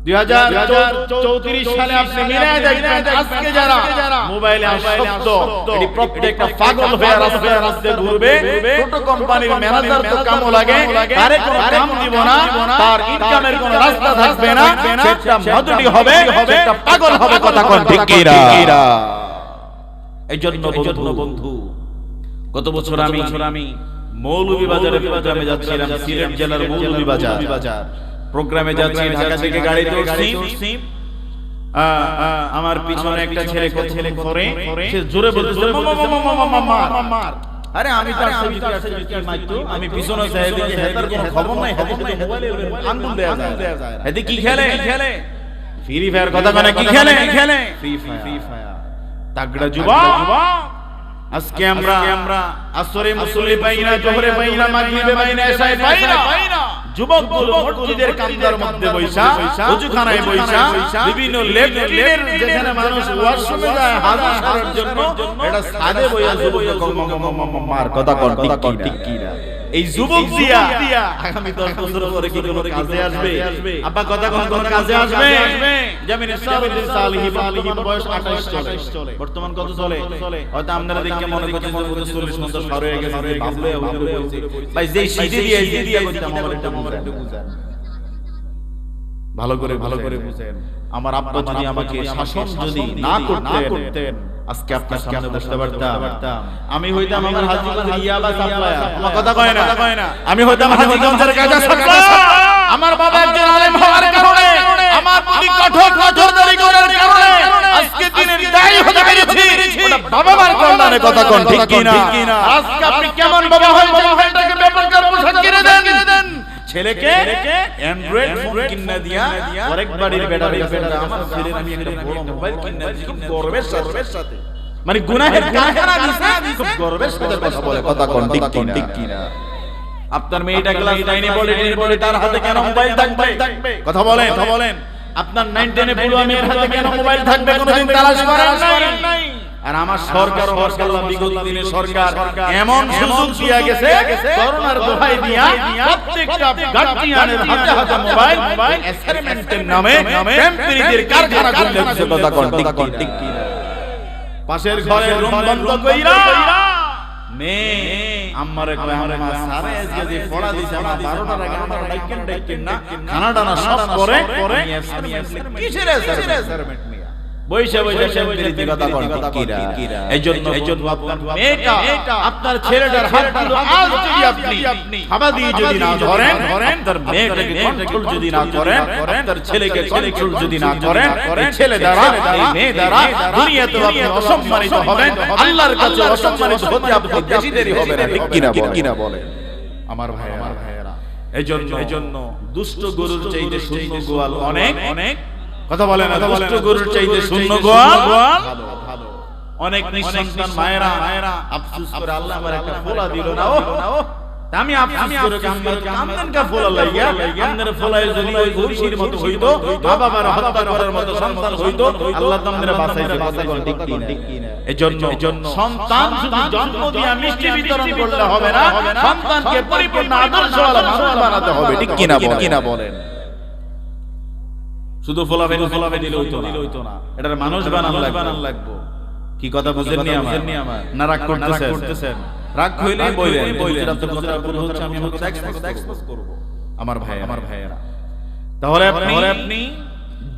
2034 সালে আপনি মিলায় দেখবেন আজকে যারা মোবাইলে আসক্ত এটি প্রত্যেকটা পাগল হয়ে রাস্তায় ঘুরবে ছোট কোম্পানির ম্যানেজার তো কামও লাগে তারে কোনো কাম দিব না তার ইনকামের কোনো রাস্তা থাকবে না সেটা মজুরি হবে সেটা পাগল হবে কথা কোন ঠিক কিরা এইজন্য বন্ধু গত বছর আমি মৌলভীবাজারে প্রোগ্রামে যাচ্ছিলাম সিলেট জেলার মৌলভীবাজার প্রোগ্রামে যাচ্ছি ঢাকা থেকে গাড়িতে উঠছি আমার পিছনে একটা ছেলে করে সে জোরে বলছে মার আরে আমি তো আসলে মাইতো আমি পিছনে যাই দেখি হেদার কোনো খবর নাই মোবাইলে আন্দোলন দেয়া যায় হেদি কি খেলে ফ্রি ফায়ার কথা মানে কি খেলে ফ্রি ফায়ার তাগড়া যুবক আজকে আমরা আসরে মুসল্লি পাইনা জোহরে পাইনা মাগরিবে পাইনা এশায় পাইনা যুবকগুলো মসজিদের কান্দার মধ্যে বৈশা ওযুখানায় বৈশা বিভিন্ন লেট্রিনের যেখানে মানুষ ওয়াশরুমে যায় হাজার সারার জন্য এটা সাদে বইয়া যুবক মার কথা কোন ঠিক কিনা এই যুবক দিয়া আগামী 10 বছর পরে কি কোনো কাজে আসবে? আব্বা কথা কোন কাজে আসবে? জামিন সাবিল সালিহি বর্তমান বয়স 28 চলে। বর্তমান কত চলে? হয়তো আপনারা দেখে মনে করছেন যে 40 50 পার হয়ে গেছে, ভাবলে বলছি ভাই যেই সিটি দিয়ে করতাম আমার একটা বুঝান, ভালো করে বুঝেন। আমার আব্বা যদি আমাকে শাসন যদি না করতেন আজকে আপনার সামনে বসতে পারতাম। আমি হইতাম আমার হাজীগঞ্জের ইয়াবা সাপ্লায়ার। আমার কথা কয় না, আমি হইতাম হাজীগঞ্জের গাঁজা সাপ্লায়ার। আমার বাবা একজন আলেম হওয়ার কারণে, আমার প্রতি কঠোর নজরদারি করার কারণে আজকে দিনের দায়ী হতে পেরেছি। ওটা বাবা মার কল্যাণে কথা কোন ঠিক কি না? আজকে আপনি কেমন বাবা হয়েছেন সেটাকে ব্যাপারকার পোশাক কিনে দেন। ছেলেকে অ্যান্ড্রয়েড ফোন কিনে দিয়া আরেক বাড়ির বেটার কাছে আমার ছেলের আমি একটা বড় মোবাইল কিনে দিয়েছি খুব গর্বের সাথে। মানে গুনাহের কারখানা দিছে খুব গর্বের সাথে কথা বলে, কথা কোন ঠিক কি না? আপনার মেয়েটা ক্লাস 9 এ পড়ে তার হাতে কেন মোবাইল থাকবে? কথা বলেন। আপনার 9 10 এ পড়ুয়া মেয়ের হাতে কেন মোবাইল থাকবে? কোনদিন তালাশ করেন নাই? আর আমার সরকার মাশাআল্লাহ বিগত দিনে সরকার এমন সুযোগ দিয়া গেছে করোনার দোহাই দিয়া প্রত্যেকটা গার্ডিয়ানের হাতে মোবাইল অ্যাসাইনমেন্টের নামে টেম্পারেচার কারখানা খুলে দিছে। কথা কোন ঠিক কি না? পাশের ঘরে রুম বন্ধ কইরা মেয়ে আমারে কয় আমার সারে যদি পড়া দিছে আমার 12টার আগে আমার ডাইকেন না খানাটা না সব করে আমি কিসের অ্যাসাইনমেন্ট নিয়া বইসা সেন্টারে কথা কোন কিরা। এইজন্য আপনার মেয়েটা আপনার ছেলেটার হাতগুলো আজ যদি আপনি হাবা দিয়ে যদি না ধরেন, আপনার মেয়েটাকে কন্ট্রোল যদি না করেন, আপনার ছেলেকে কন্ট্রোল যদি না করেন, ছেলে দ্বারা এই মেয়ে দ্বারা দুনিয়াতে আপনি অসম্মানিত হবেন, আল্লাহর কাছে অসম্মানিত হতে আপনি বেশি দেরি হবে না। ঠিক কিনা বলেন আমার ভাইয়েরা? এইজন্য দুষ্ট গরুর চাইতে শূন্য গোয়াল অনেক কথা বলে না, দুষ্ট গরুর চাইতে শূন্য গোয়াল ভালো। অনেক নিঃসন্তান মায়েরা আফসোস করে আল্লাহ আমার একটা ফোলা দিল না। আমি আফসোস করে কামদান কা ফোলা লাগিয়া আপনার ফোলায় যদি ওই ঘুষির মতো হইতো, মা বাবার হত্যা করার মতো সন্তান হইতো, আল্লাহ তোমাদের বাঁচাইতে কথা কোন ঠিক কি না? এজন্য সন্তান শুধু জন্ম দিয়া মিষ্টি বিতরণ করলে হবে না, সন্তানকে পরিপূর্ণ আদর্শওয়ালা মানুষ বানাতে হবে। ঠিক কিনা বলেন? শুধু ফলাফে দিলে হইতো না, এটার মানুষ বানান লাগবে। কি কথা বুঝেননি আমার? না রাগ করতেছেন? রাগ হইলে বইলেন আপনি বুঝার ভুল হচ্ছে, আমি আমার কথা এক্সপোজ করব। আমার ভাইয়েরা তাহলে আপনি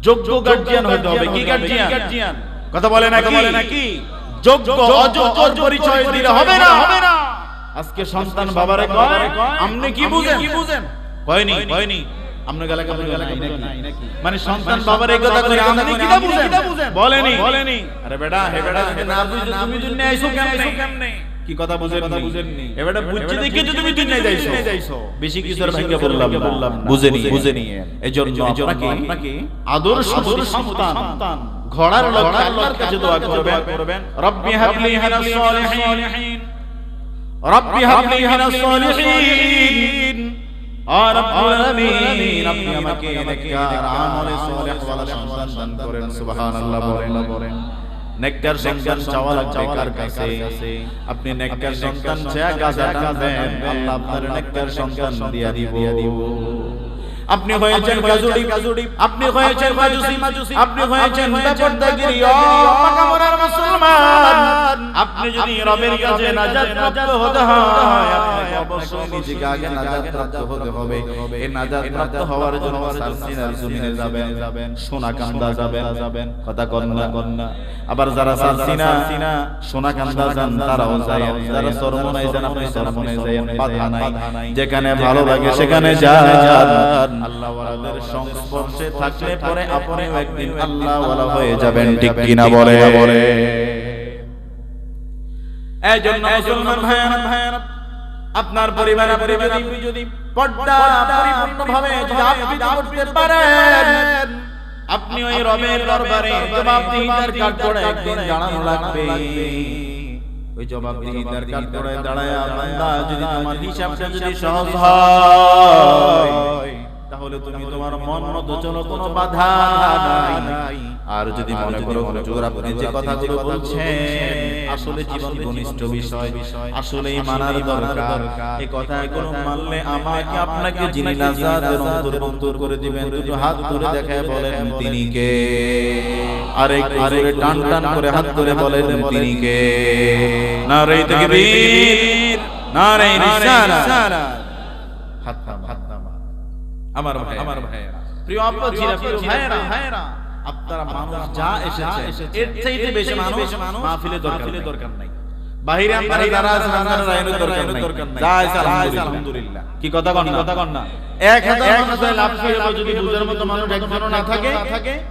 যোগ্য গার্ডিয়ান হতে হবে। কি গার্ডিয়ান? কথা বলে নাকি? যোগ্য অযোগ্যর পরিচয় দিলে হবে না। আজকে সন্তান বাবারে কয় আপনি কি বুঝেন? কয়নি আপনার গালা নাই নাকি? মানে সন্তান বাবার এই কথা কই আপনি কি বুঝেন? বলেনি। আরে বেটা হে না বুঝছো তুমি দুনিয়া আইছো কেমনে? কি কথা বুঝেননি? এ বেটা বুঝছি দেখি যে তুমি দুনিয়া যাইছো। বেশি কিছুর ভাগ্য বললাম না, বুঝেনি। এজন্য আপনাকে আদর্শ সন্তান ঘোড়ার লক্ষ্যে আল্লাহর কাছে দোয়া করবেন, রব্বি হাবলি মিনাস সালিহিন, রব্বি হাবলি মিনাস সালিহিন। আর রব্বুল আলামিন আপনি আমাকে নেককার আমলে সালেহ ওয়ালা সন্তান দান করেন। সুবহানাল্লাহ বলেন। নেককার সন্তান চাওয়া লাগবে কার কাছে? আপনি নেককার সন্তান চায় গাজা টানবেন, আল্লাহ আপনার নেককার সন্তান দিয়া দিব। আপনি হয়েছেন গাজুড়ি, আপনি হয়েছেন মাজুসি, আপনি হয়েছেন বেপরদাগিরি, ও পাকামোরার মুসলমান। আপনি যদি রবের কাছে নাজাত প্রাপ্ত হতে হয়, আপনাকে অবশ্যই নিজেকে আগে নাজাত প্রাপ্ত হতে হবে। এই নাজাত প্রাপ্ত হওয়ার জন্য সারসিনার জমিনে যাবেন, সোনাকান্দা যাবেন। কথা কন না। আবার যারা সারসিনা সোনাকান্দা যান তারাও যায়, যারা চরমনাই যান আপনি চরমনাই যান, বাধা নাই। যেখানে ভালো লাগে সেখানে যান। আল্লাহ ওয়ালাদের সংস্পর্শে থাকলে পরে আপনিও একদিন আল্লাহ ওয়ালা হয়ে যাবেন। ঠিক কিনা বলে? এইজন্য মুসলমান ভাইরা আপনার পরিবারে যদি পর্দা পরিপূর্ণভাবে যদি আপনি করতে পারেন, আপনি ওই রবের দরবারে জবাবদিহিতার কাঠগড়ায় একদিন দাঁড়ানো লাগবে। ওই জবাবদিহিতার কাঠগড়ায় দাঁড়ায়া বান্দা যদি তোমার হিসাবটা যদি সহজ হয়, তাহলে তুমি তোমার মন মতো চলো, কোনো বাধা নাই। আর যদি মনে করো হুজুর আপনি যে কথাগুলো বলছেন আসলে জীবন ঘনিষ্ঠ বিষয়, আসলেই মানার দরকার। এই কথাগুলো মানলে আমাকে আপনাকে যিনি নাজাতের অন্তর্ভুক্ত করে দিবেন, দুটো হাত ধরে দেখায় বলেন তিনি কে? আরেক টান টান করে হাত ধরে বলেন তিনি কে? নারে তাকবীর, নারে রিসালাত। হাত নামা আমার ভাই, প্রিয় আব্বা জিরা, প্রিয় ভাইরা, আপনারা মানুষ যা এসেছে এর চাইতে বেশি মানুষ মাহফিলে দরকার নাই। বাহিরে আপনারা যারা আছেন আপনারা রাইনের দরকার নাই, যা আছে আলহামদুলিল্লাহ। কি কথা কন না? 1000 মানুষের লাভ হইলো যদি বুঝার মতো মানুষ একজনও না থাকে।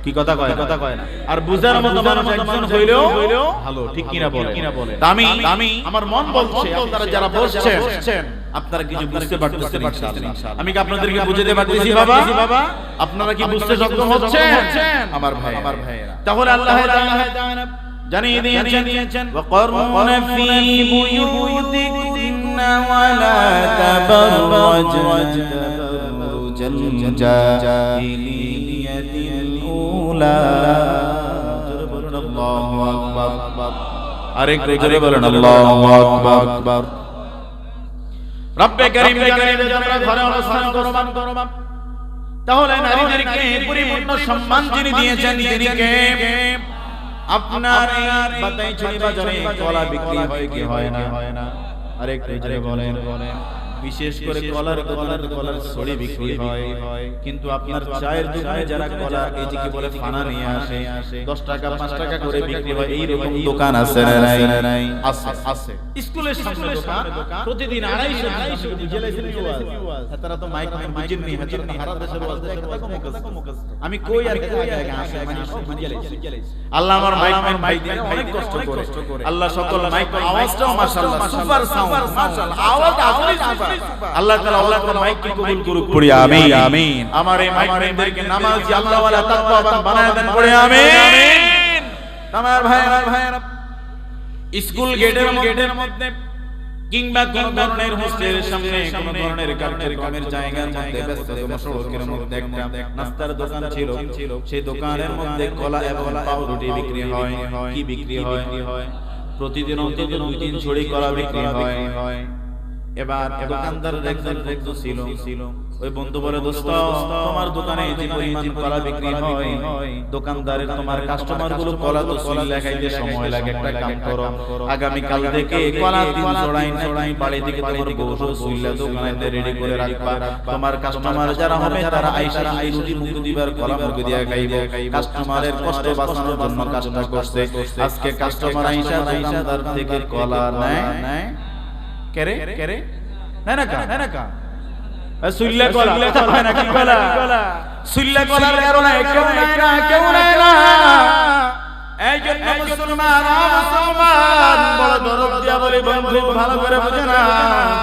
কি কথা কয় না? আর বুঝার মতো মানুষ একজন হইলেও ভালো, ঠিক কিনা বলে? আমি আমার মন বলছে আপনারা যারা বসছেন আপনারা কিছু বুঝতে পারতেছেন ইনশাআল্লাহ। আমি কি আপনাদেরকে বুঝাতে পারতেছি বাবা? আপনারা কি বুঝতে সক্ষম হচ্ছেন আমার ভাইরা? তাহলে আল্লাহ তাআলা জানিয়ে দিয়েছেন ওয়াকরনা ফি বুয়ুতিকুন্না ওয়ালা তাবাররাজনা তাবাররুজাল জাহিলিয়াতিল উলা। আল্লাহু আকবার। আরেক জোরে বলেন আল্লাহু আকবার। রব্বে কারীম আমরা ঘরে অবস্থান করব, তাহলে নারীদেরকে পরিপূর্ণ সম্মান যিনি দিয়েছেন তিনি কে? আপনার বাতাইছড়ি বাজারে কলা বিক্রি হয় কি হয় না? আরেকটু জোরে বলেন। বিশেষ করে কলার ছড়ি বিক্রি হয়, কিন্তু আপনার চায়ের দোকানে যারা কলা এই যে কি বলে ফানা নিয়ে আসে 10 টাকা 5 টাকা করে বিক্রি হয়, এই রকম দোকান আছে না নাই? আছে। স্কুলের সামনে দোকান, প্রতিদিন 250 বুঝাইছেন কি ওয়াজ? তারা তো মাইক বুঝেন নি, সারা দেশের ওয়াজ আমি কই আর কই আগে আসে মানে সব বুঝাইছি। আল্লাহ আমার মাইক ভাইদের অনেক কষ্ট করে, আল্লাহ সকল মাইক আওয়াজটাও মাশাআল্লাহ সুপার সাউন্ড, মাশাআল্লাহ আওয়াজ আসলে আল্লাহ তাআলা মাইককে কবুল করুক, পড়ি আমিন। আমার এই মাইক ভাইদেরকে নামাজি আল্লাহ ওয়ালা তাকওয়াবান বানায় দেন, পড়ি আমিন। আমার ভাইরা স্কুল গেটের মধ্যে কিংবা কোন ধরনের হোস্টেলের সামনে কোন ধরনের কামের জায়গার মধ্যে ব্যস্ততম সড়কের মধ্যে একটা নাস্তার দোকান ছিল। সেই দোকানের মধ্যে কলা এবং পাউরুটি বিক্রি হয়। কি বিক্রি হয়? প্রতিদিন অন্তত 2-3 ছড়ি কলা বিক্রি হয়। এবার দোকানদারের একজন বন্ধু ছিল, ওই বন্ধু বলে দোস্ত তোমার দোকানে যে পরিমাণ কলা বিক্রি হয়, দোকানদারের তোমার কাস্টমার গুলো কলা তো সিল লাগাইতে সময় লাগে, একটা কাম করো আগামী কাল থেকে কলা 3 জোড়াই বাড়ি থেকে তোমার বউসো সিল্লা দোকানে রেডি করে রাখবা। তোমার কাস্টমার যারা হবে তারা আইসা রুটি মুখ দিবার কলা মুখ দিয়া খাইবে। কাস্টমারের কষ্ট বাঁচানোর জন্য কাজটা করছে। আজকে কাস্টমার আইসা দোকানদার থেকে কলা নেয় কেরে না কা সুল্লা কলা হয় না, কি কলা? সুল্লা কলার কারণে কেউ না। এই জন্য মুসলমান বড় দরদ দিয়া বলি বন্ধু ভালো করে বুঝে না,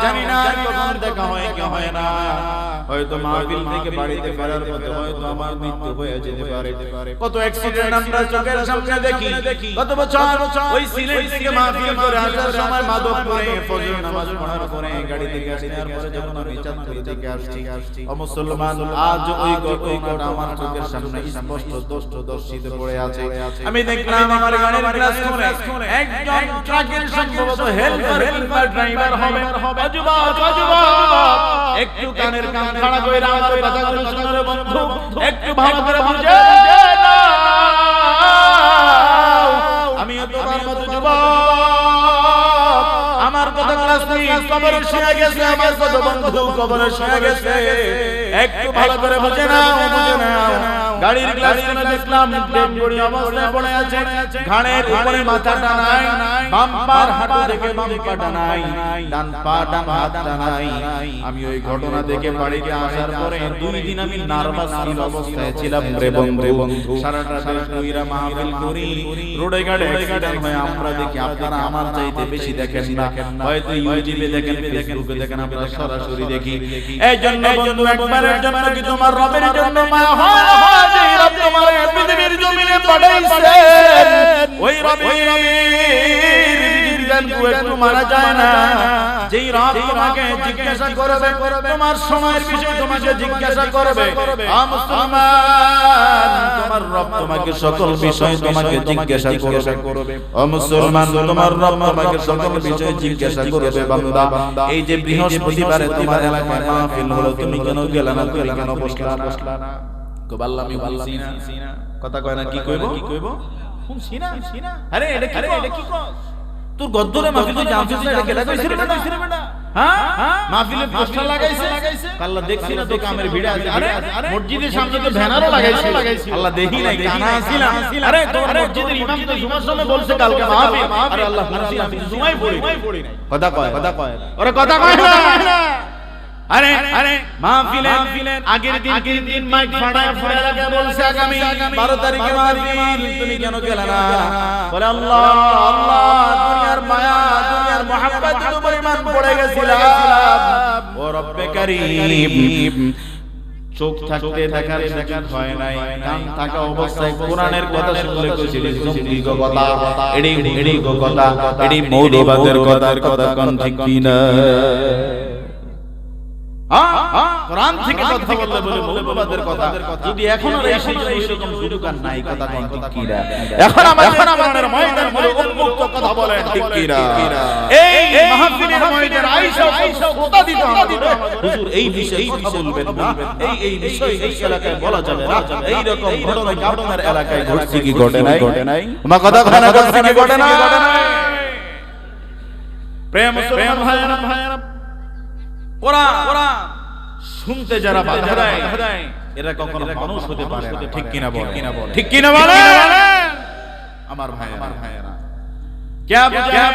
জানি না কখন দেখা হয় কি হয় না। হয়তো মাহফিল থেকে বাড়িতে ফেরার পথে হয়তো আমার মৃত্যু হয়ে যেতে পারে। কত অ্যাক্সিডেন্ট আমরা চোখের সামনে দেখি। কত বছর ওই সিলেট থেকে মাহফিল করে আসার সময় মাদকপুরে ফজর নামাজ পড়ার পরে গাড়ি থেকে আসার পরে যখন আমি চাঁদপুর থেকে আসছি, ও মুসলমান আজ ওই ঘটনাটা আমার চোখের সামনে স্পষ্ট দর্শিত পড়ে আছে। আমি দেখলাম আমার গাড়ির গ্লাস খুলে একজন ট্রাকের সম্ভবত হেল্পার কিংবা ড্রাইভার হবে, একটু কানের কান খাড়া করে আমার কথাগুলো শুনে বন্ধু একটু ভালো করে বুঝে নাও। আমিও তোমার মতো যুবক, আমার কথা ক্লাসনি কবরে শুয়ে গেছে, আমার কথা বন্ধু কবরে শুয়ে গেছে। একটু ভালো করে বুঝে নাও। গাড়ির গ্লাস খুলে দেখলাম ডেড বডি অবস্থায় পড়ে আছে, ঘাড়ের উপরে মাথাটা নাই, বাম্পার হাঁটু দেখে বাম্পাটা নাই, ডান পা ডান হাতটা নাই। আমি ওই ঘটনা দেখে বাড়িতে আসার পরে 2 দিন আমি নার্ভাস অবস্থায় ছিলাম রে বন্ধু। সারাটা দেশ কইরা মাহফিল করি, রোডে গাড়ি অ্যাক্সিডেন্ট হয় আমরা দেখি, আপনারা আমার চাইতে বেশি দেখেন না, হয়তো ইউটিউবে দেখেন, ফেসবুকে দেখেন, আমরা সরাসরি দেখি। এই জন্য বন্ধু একবারের জন্য কি তোমার রবের জন্য মায়া হয় যে রব তোমার পৃথিবীর জমিনে পাঠাইছেন, ওই রবের বিজ্ঞান একটু মারা যায় না। যেই রব তোমাকে জিজ্ঞাসা করবে তোমার সময়ের বিষয়ে তোমাকে জিজ্ঞাসা করবে, ও মুসলমান তোমার রব তোমাকে সকল বিষয় তোমাকে জিজ্ঞাসা করবে। ও মুসলমান তোমার রব তোমাকে সকল বিষয় জিজ্ঞাসা করবে। বান্দা এই যে বৃহস্পতিবারে তোমার এলাকায় মাহফিল হলো, তুমি কেন গেলা না, তুমি কেন বসলা না? কব আল্লাহ আমি বলছি না, কথা কয় না, কি কইব শুনছি না। আরে এটা কি কস? তোর গদ্দরে মাহফিল তো জানছিস না, এটা কেডা কইছিস রে বেটা? হ্যাঁ মাহফিলে পোস্টার লাগাইছে, আল্লাহ দেখছি না তো কামের ভিড়ে আছে। আরে মসজিদের সামনে তো ব্যানারও লাগাইছে, আল্লাহ দেখি নাই, কানা ছিলাম। আরে তোমার মসজিদের ইমাম তো জুমার সময় বলছে কালকে মাহফিল, আরে আল্লাহ শুনছি আমি জুমাই পড়ি নাই। কথা কয় ওরে কথা কয় না। আরে মাহফিলে আগের দিন মাইক ফাটায় ফুড়ে লাগে বলছে আগামী 12 তারিখে মাহফিল, তুমি কেন গেলা না? বলে আল্লাহ দুনিয়ার মায়া দুনিয়ার মহব্বত তো পরিমাণ পড়ে গেছিলাম। ও রব্বে কারীম, চোখ থাকতে দেখার সুযোগ হয় নাই, কান থাকা অবস্থায় কোরআনের কথা শুনলে কইছিলি জঙ্গি কথা, এডি কথা, এডি মৌলবাদের কথা কোন ঠিক কিনা? কোরআন থেকে কথা বলে মৌলবাদের কথা, যদি এখনো এই রকম সুযোগ আর নাই, কথা কোন ঠিক কিনা? এখন আমাদের ময়দান বলে উন্মুক্ত কথা বলে ঠিক কিনা? এই মাহফিলের ময়দান আয়েশা কথা দিতে হবে, হুজুর এই বিষয়ে কথা বলবেন না, এই বিষয় এই এলাকায় বলা যাবে না। এই রকম ঘটনা আপনার এলাকায় ঘটছে কি ঘটে নাই? আমার কথা না ঘটছে কি ঘটে নাই? প্রেম মুসলমান ভাইরা, কোরআন শুনতে যারা বাধা দেয় এরা কখনো মানুষ হতে পারে না, ঠিক কিনা বলেন? ঠিক কিনা বলেন আমার ভাইয়েরা? क्या अबू जहल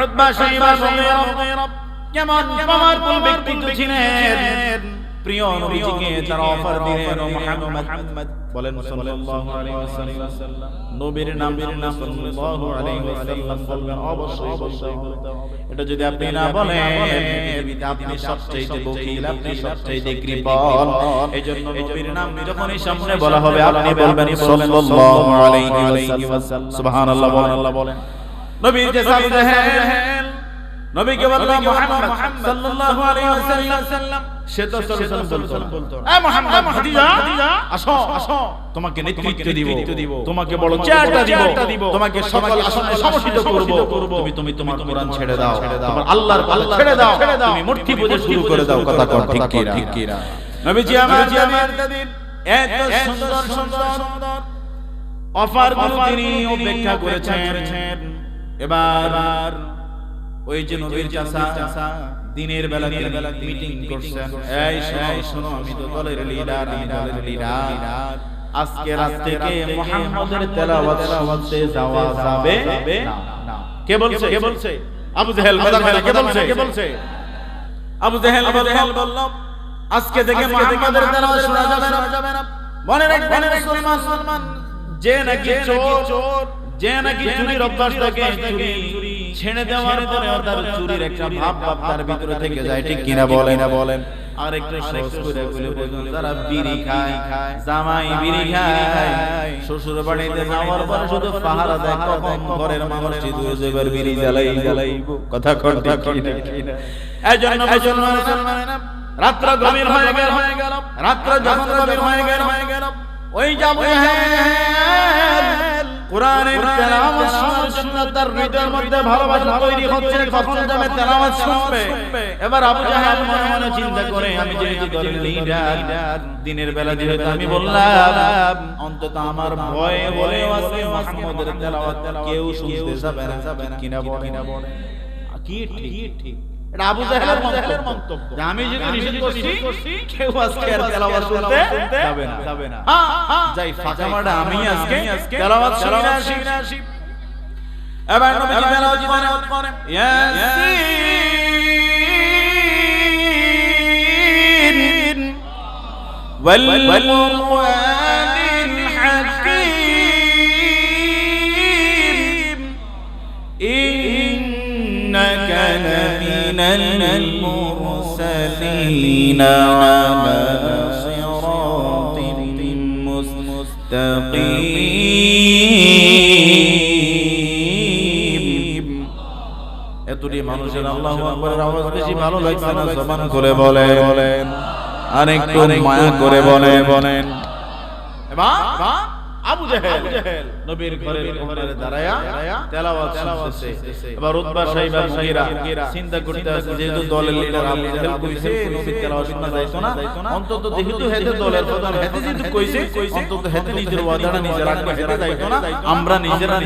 उतबा शाइबा मुगीरा কেমন পাওয়ারফুল ব্যক্তিত্ব ছিলেন। প্রিয় নবীজিকে তারা অফার দিলেন, মুহাম্মদ বলেন সাল্লাল্লাহু আলাইহি ওয়াসাল্লাম, নবীর নাম সাল্লাল্লাহু আলাইহি ওয়াসাল্লাম বলবেন, অবশ্যই বলতে হবে। এটা যদি আপনি না বলেন পৃথিবীতে আপনি সবচেয়ে বকিল, আপনি সবচেয়ে কৃপণ। এজন্য নবীর নাম যখনই সামনে বলা হবে আপনি বলবেন সাল্লাল্লাহু আলাইহি ওয়াসাল্লাম। সুবহানাল্লাহ বলেন। নবী যে আবু জাহেল নবীকে বলল মুহাম্মদ সাল্লাল্লাহু আলাইহি ওয়াসাল্লাম, সে তো বলতো এ মুহাম্মদ খাদিজা আসো, তোমাকে নেতৃত্ব দিব, তোমাকে বড় চেয়ারটা দিব, তোমাকে সকল আসনে সমর্থিত করব। তুমি তোমার কোরআন ছেড়ে দাও, তোমার আল্লাহর কথা ছেড়ে দাও, তুমি মূর্তি পূজা শুরু করে দাও। কথা কোন ঠিক কিনা? নবীজি আমার দাদির এত সুন্দর অফার তিনি উপেক্ষা করেছেন। এবার ওই যে নবীর চাচা দিনের বেলা মিটিং করছেন, এই শোনো আমি তো দলের লিডার, আজকে রাত থেকে মুহাম্মাদের তেলাওয়াত শুনতে যাওয়া যাবে না। কে বলছে? আবু জাহেল। কে বলছে? আবু জাহেল বলল আজকে থেকে মুহাম্মাদের তেলাওয়াত শোনা যাবে না। মনে রাখবেন মুসলমান, যে নাকি চোর, যে নাকি চুরির অভ্যাস থাকে, চুরি ছেড়ে দেওয়ার পরে তার চুরির একটা ভাব তার ভিতরে থেকে যায়, ঠিক কিনা বলেন? আর একটু সহজ করে বলুন, যারা বিড়ি খায়, জামাই বিড়ি খায়, শ্বশুর বাড়িতে যাওয়ার পরে শুধু পাহারা দেয় কখন ঘরের মানুষ দুইবার বিড়ি জ্বালাইব। কথা ঠিক কিনা? এজন্য মুসলমানেরা রাত্র গভীর হয়ে গেল, রাত্র যখন গভীর হয়ে গেল, ওই যাবো কোরআনের তেলাওয়াত শোনার জন্য তার হৃদয়ের মধ্যে ভালোবাসা তৈরি হচ্ছে, কখন যাবে তেলাওয়াত শুনবে। এবার আবু জাহেল মনে মনে চিন্তা করে, আমি যেহেতু দলের লিডার, দিনের বেলা যেহেতু আমি বললাম, অন্তত আমার ভয়ে বলেও আছে মুহাম্মাদের তেলাওয়াত কেউ শুনতে যাবে না, কিনা বলেন? কি ঠিক? এটা আবু জাহেলের মন্তব্য যে আমি যদি নিষেধ করছি কেউ আজকে আর তেলাওয়াত শুনতে যাবে না। যাই ফাঁকা মারা আমি আজকে তেলাওয়াত শুনে আসি। এবার নবীজি তেলাওয়াত করেন, ইয়াসিন ওয়াল কুরআনিল হাকীম ইন্নাকা لمن المرسلين على صراط مستقيم এতটি মানুষের আল্লাহু আকবারের আওয়াজ বেশি ভালো লাগছে না জবান খুলে বলেন আর একটু মায়া করে বলেন এবার আবু জেহেল নবীর ঘরের কোণে দাঁড়ায়া তেলাওয়াত শুনতেছে। এবার উতবা সাইবা মুগীরা চিন্তা করতে আছে যেহেতু দলের লিডার আবু জেহেল কইছে নবীর তেলাওয়াত শোনা যাইতো না, অন্তত যেহেতু হেতে দলের প্রধান হেতে যেহেতু কইছে অন্তত হেতে নিজের ওয়াদাটা নিজে রাখবে, হেতে যাইতো না, আমরা নিজেরা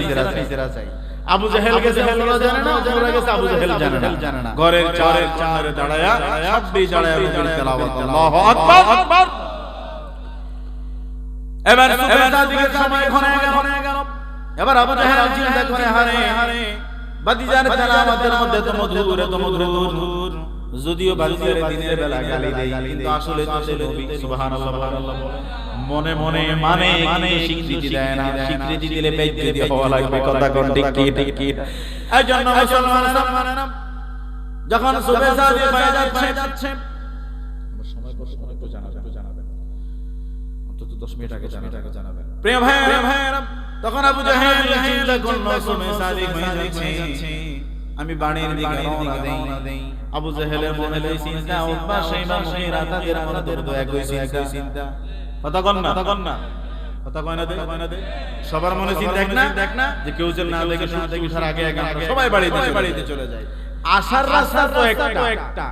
চাই। আবু জেহেল গেছে আল্লাহ জানে না, ওরা গেছে আবু জেহেল জানে না। ঘরের চারে দাঁড়ায়া সবই দাঁড়ায়া নবীর তেলাওয়াত আল্লাহু আকবার। এবার দিকের সময় ঘনে গেল। এবার আবু জেহেল চিন্তা করে হারে বাতিজার তেলাওয়াতের মধ্যে তো মধুর, যদিও বাতিজার দিনের বেলা গালি দেই কিন্তু আসলে তো সে নবী সুবহানাল্লাহ মনে মানে স্বীকৃতি দেয় না, স্বীকৃতি দিলে বেইজ্জতি হওয়া লাগবে, কথা কোন ঠিক কি। এইজন্য মুসলমানেরা যখন সুবে সাদিক হয়ে যাচ্ছে সময় তো জানাবেন অন্তত 10 মিনিট আগে জানাবেন প্রিয় ভাইরা। তখন আবু জেহেল চিন্তা করলো সুবে সাদিক হয়ে যাচ্ছে, আমি বাড়ির দিকে রওনা দেই। আবু জেহেলের মনে এই চিন্তা, উতবা সাইবা মুগীরা তাদের মনে তো একই চিন্তা। কথা কন না কথা কয় না দে সবার মনে চিন্তা দেখ না যে কেউ যেন না দেখে উঠার আগে আমরা সবাই বাড়িতে চলে যাই। আসার রাস্তা তো একটা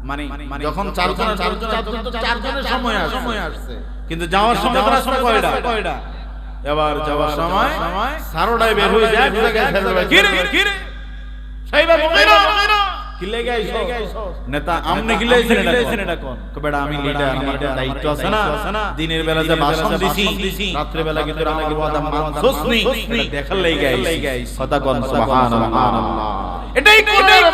মানে যখন চারজনের সময় আসছে, কিন্তু যাওয়ার সময় রাস্তা কয়টা? এবার যাওয়ার সময় সারোডাই বের হয়ে যায়, কি রে সাইবা মুগীরা কি লেগে আইছো নেতা আমনে কি লেগেছেন এটা কোন কবেড়া আমি লিডার, আমার দায়িত্ব আছে না, দিনের বেলা যে ভাষণ দিছি রাতের বেলা কিন্তু আমার ওয়াদা মানছস নি, দেখার লেগে আইছি। কথা কোন সুবহানাল্লাহ। এটাই কোরআনের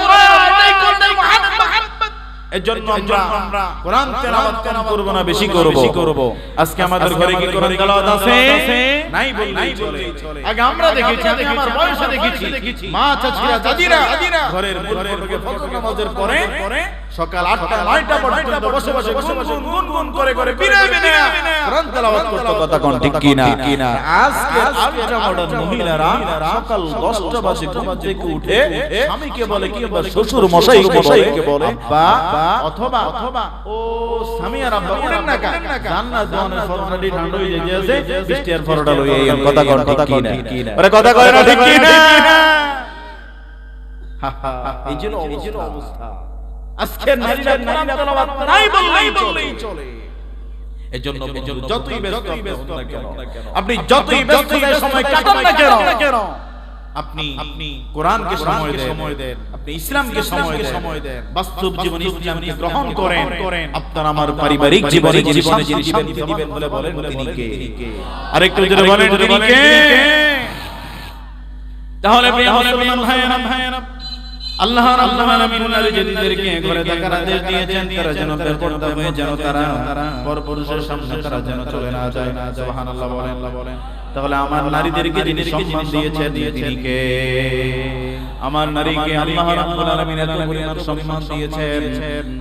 মুহাম্মদ। এজন্য আমরা কোরআন তেলাওয়াত করব না, বেশি করব। আজকে আমাদের ঘরে কি কোরআন তেলাওয়াত আছে? নাই বললেই চলে। আগে আমরা দেখেছি, আমার বয়সে দেখেছি মা চাচিরা দাদিরা ঘরের মুরব্বিকে ফজর নামাজের পরে সকাল 8টা 9টা পর্যন্ত বসে গুনগুন করে বিনা কোরআন তেলাওয়াত করতে। কথা কোন ঠিক কি না? আজকে মডার্ন মহিলারা সকাল 10টা বাজে ঘুম থেকে উঠে স্বামীকে বলে কি বা শ্বশুর মশাইকে বলে আব্বা অথবা ও স্বামী আর আব্বা উঠেন না কা জান্নাত জানের ফরমাডি ঠান্ডা হয়ে যাচ্ছে, বৃষ্টি আর ফরডা লই এই কথা কোন ঠিক কি না? আরে কথা কয় না ঠিক কি না? এই যে অবস্থা আজকে নারীরা তেলাওয়াত নাই বললেই চলে। এজন্য যতই ব্যস্ত না কেন, আপনি যতই ব্যস্ততার সময় কাটান না কেন, আপনি কোরআনকে সময় দেন, আপনি ইসলামকে সময় দেন, বাস্তব জীবনে ইসলামকে গ্রহণ করেন। আপনার আমার পারিবারিক জীবনে যিনি শান্তি দিবেন বলেন তিনি কে? আরেকটু জোরে বলেন তিনি কে? তাহলে প্রিয় মুসলমান ভাইয়েরা, আল্লাহ রাব্বুল আলামিন নারীদেরকে ঘরে থাকার আদেশ দিয়েছেন, তারা যেন বেপরদা হয়ে যেন তারা পরপুরুষের সামনে তারা যেন চলে না যায়। সুবহানাল্লাহ বলেন। তাহলে আমার নারীদেরকে যিনি সম্মান দিয়েছেন তিনি কে? আমার নারীকে আল্লাহ রাব্বুল আলামিন এত পরিমাণ সম্মান দিয়েছেন,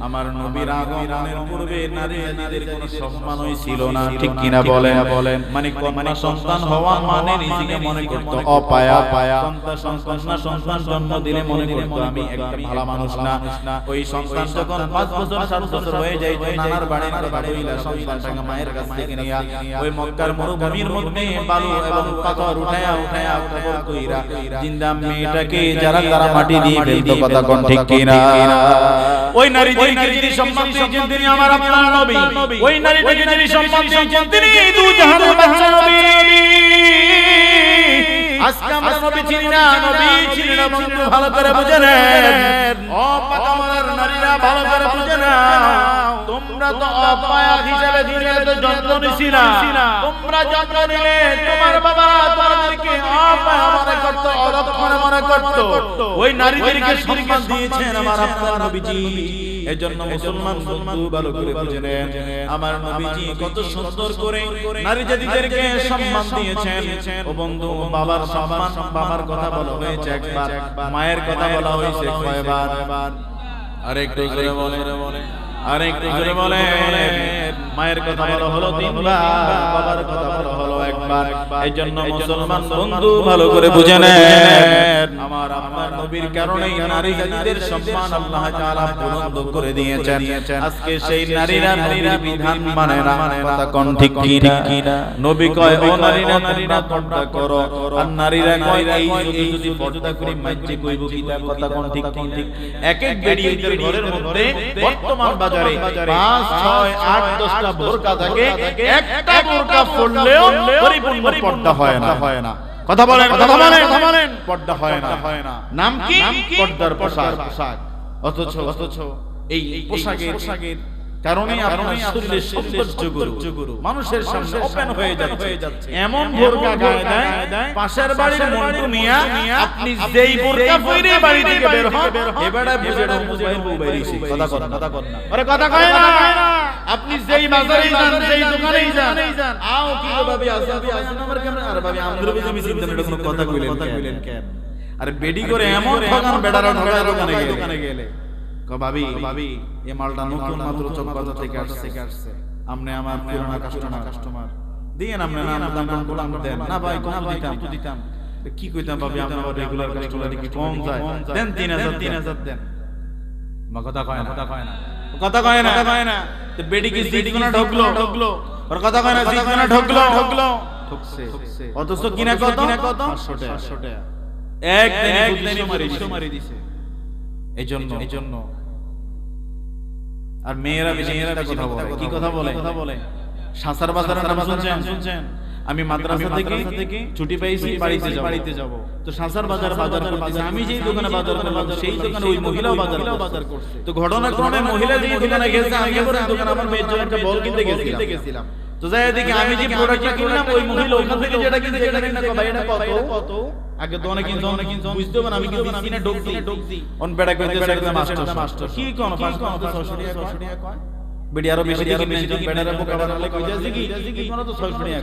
আমার নবীর আগমনের পূর্বে নারীদের কোনো সম্মানই ছিল না, ঠিক কিনা বলেন? মানে কন্যা সন্তান হওয়া মানে নিজেকে মনে করতে অপায়া, সন্তান জন্ম দিলে মনে করতে আমি একটা ভালো মানুষ না। ওই সন্তান যখন 5 বছর 7 বছর হয়ে যায়, নানার বাড়ির বাড়িলা সন্তানটাকে মায়ের কাছ থেকে নিয়া ওই মক্কার মরুভূমির মধ্যে বালু এবং পাথর উঠায়া কবর কইরা জিন্দা মেয়েটাকে যারা মাটি দিয়ে ফেলতো। কথা কোন ঠিক কিনা? ওই নারীদেরকে যিনি সম্মান দিয়েছেন তিনি আমার আপনার নবী, ওই নারীদেরকে যিনি সম্মান দিয়েছেন তিনি দু জাহানের বাদশা নবী। আজকে আমরা নবী চিনি না বন্ধু, ভালো করে বুঝে নেন। ও পাকামার নারীরা ভালো করে বুঝে নাও, তোমরা তো অপায়া হিসেবে দুনিয়াতে তো জন্ম নিছিলা, তোমরা জন্ম নিলে তোমার বাবা তোমাদেরকে অপায়া মনে করত, অলক্ষণে মনে করত। ওই নারীদেরকে সম্মান দিয়েছেন আমার আপনার নবীজি। এজন্য মুসলমান বন্ধু ভালো করে বুঝে নেন, আমার নবীজি কত সুন্দর করে নারী জাতিদেরকে সম্মান দিয়েছেন। ও বন্ধু, বাবার সম্মান, বাবার কথা বলা হয়েছে একবার, মায়ের কথা বলা হয়েছে কয়বার? আরেকটু জোরে বলে আর একটু জোরে বলেন মায়ের কথা বলা হলো তিনবার, বাবার কথা বলা হলো একবার। এইজন্য মুসলমান বন্ধু ভালো করে বুঝে নেন, আমার আপনার নবীর কারণেই নারী জাতিদের সম্মান আল্লাহ তাআলা বুলন্দ করে দিয়েছেন। আজকে সেই নারীরা নবীর বিধান মানে না, কথা কোন ঠিক কি না? নবী কয় ও নারীরা তোমরা পর্দা করো, আর নারীরা কয় এই যদি পর্দা করি মাইজে কইব কি, তার কথা কোন ঠিক ঠিক? এক এক বেডিয়ের ঘরের মধ্যে বর্তমান বাজারে 5 6 8 10টা বোরকা থাকে, একটা বোরকা পরলেও পরিপূর্ণ পর্দা হয় না। কথা বলেন পর্দা হয় না। নাম কি? পর্দার পোশাক। অথচ এই পোশাকের কারণে আপনার শরীরের সৌন্দর্যগুলো মানুষের সামনে ওপেন হয়ে যাচ্ছে। এমন বোরকা গায়ে দেয় পাশের বাড়ির মন্টু মিয়া, আপনি যেই বোরকা পরে বাড়ি থেকে বের হন এবারে বুঝে নাও মোবাইল বাইরেছে। কথা কর না, আরে কথা কয় না। আপনি যেই বাজারেই যান, যেই দোকানেই যান, আও কি গো ভাবি আসা আমার কেমন? আরে ভাবি আমদের বিজে মিছিল দেন, এটা কোনো কথা কইলেন কেন? আরে বেডি করে এমন ঠকান বেডারা ঢোকায় দোকানে গেলে ভাবি এই মালটা নতুন মাত্র চকবাজার থেকে আসছে, আপনি আমার পুরানা কাস্টমার দিয়েন, আপনি না দাম কম গোলাম দেন না ভাই, কম দিতাম কি কইতাম ভাবি, আপনার রেগুলার কাস্টমার কি কম যায়, দেন 3000 দেন। মা কথা কয় না তো বেডি কি জিতগোনা ঢোকলো আর কথা কয় না, জিতগোনা ঢোকলো ঠকছে। অথচ কিনা কত 500 টাকা একদিন মারি দিছে। এইজন্য আর মেয়েরা বেশি কথা বলে, কি কথা বলে? শাসার বাজারের নাম শুনছেন? আমি মাদ্রাসা থেকে ছুটি পেয়েছি, বাড়িতে যাব। তো শাসার বাজার করতেছে, আমি যেই দোকানে বাজার করলাম সেই দোকানে ওই মহিলাও বাজার করছে। তো ঘটনাক্রমে মহিলা যেই দোকানে গেছে, আমি এবারে দোকানে আমার মেয়ের জন্য একটা বল কিনতে গেছিলাম। তো যাই দেখি আমি যে প্রোডাক্টটা কিনলাম ওই মহিলা ওখান থেকে যেটা কিনছে এখানে না ভাই এটা কত আগে তো অনেক কিনছো বুঝতে পারেন, আমি কিন্তু কিনে ঢোকছি অন বেড়া কইতেছে একদম মাস্টার কি কোন 500 টাকা কয় বেডি আরো বেশি দিকে বেড়ার বোকা বানালে কইতেছে কি কোন তো 600 টাকা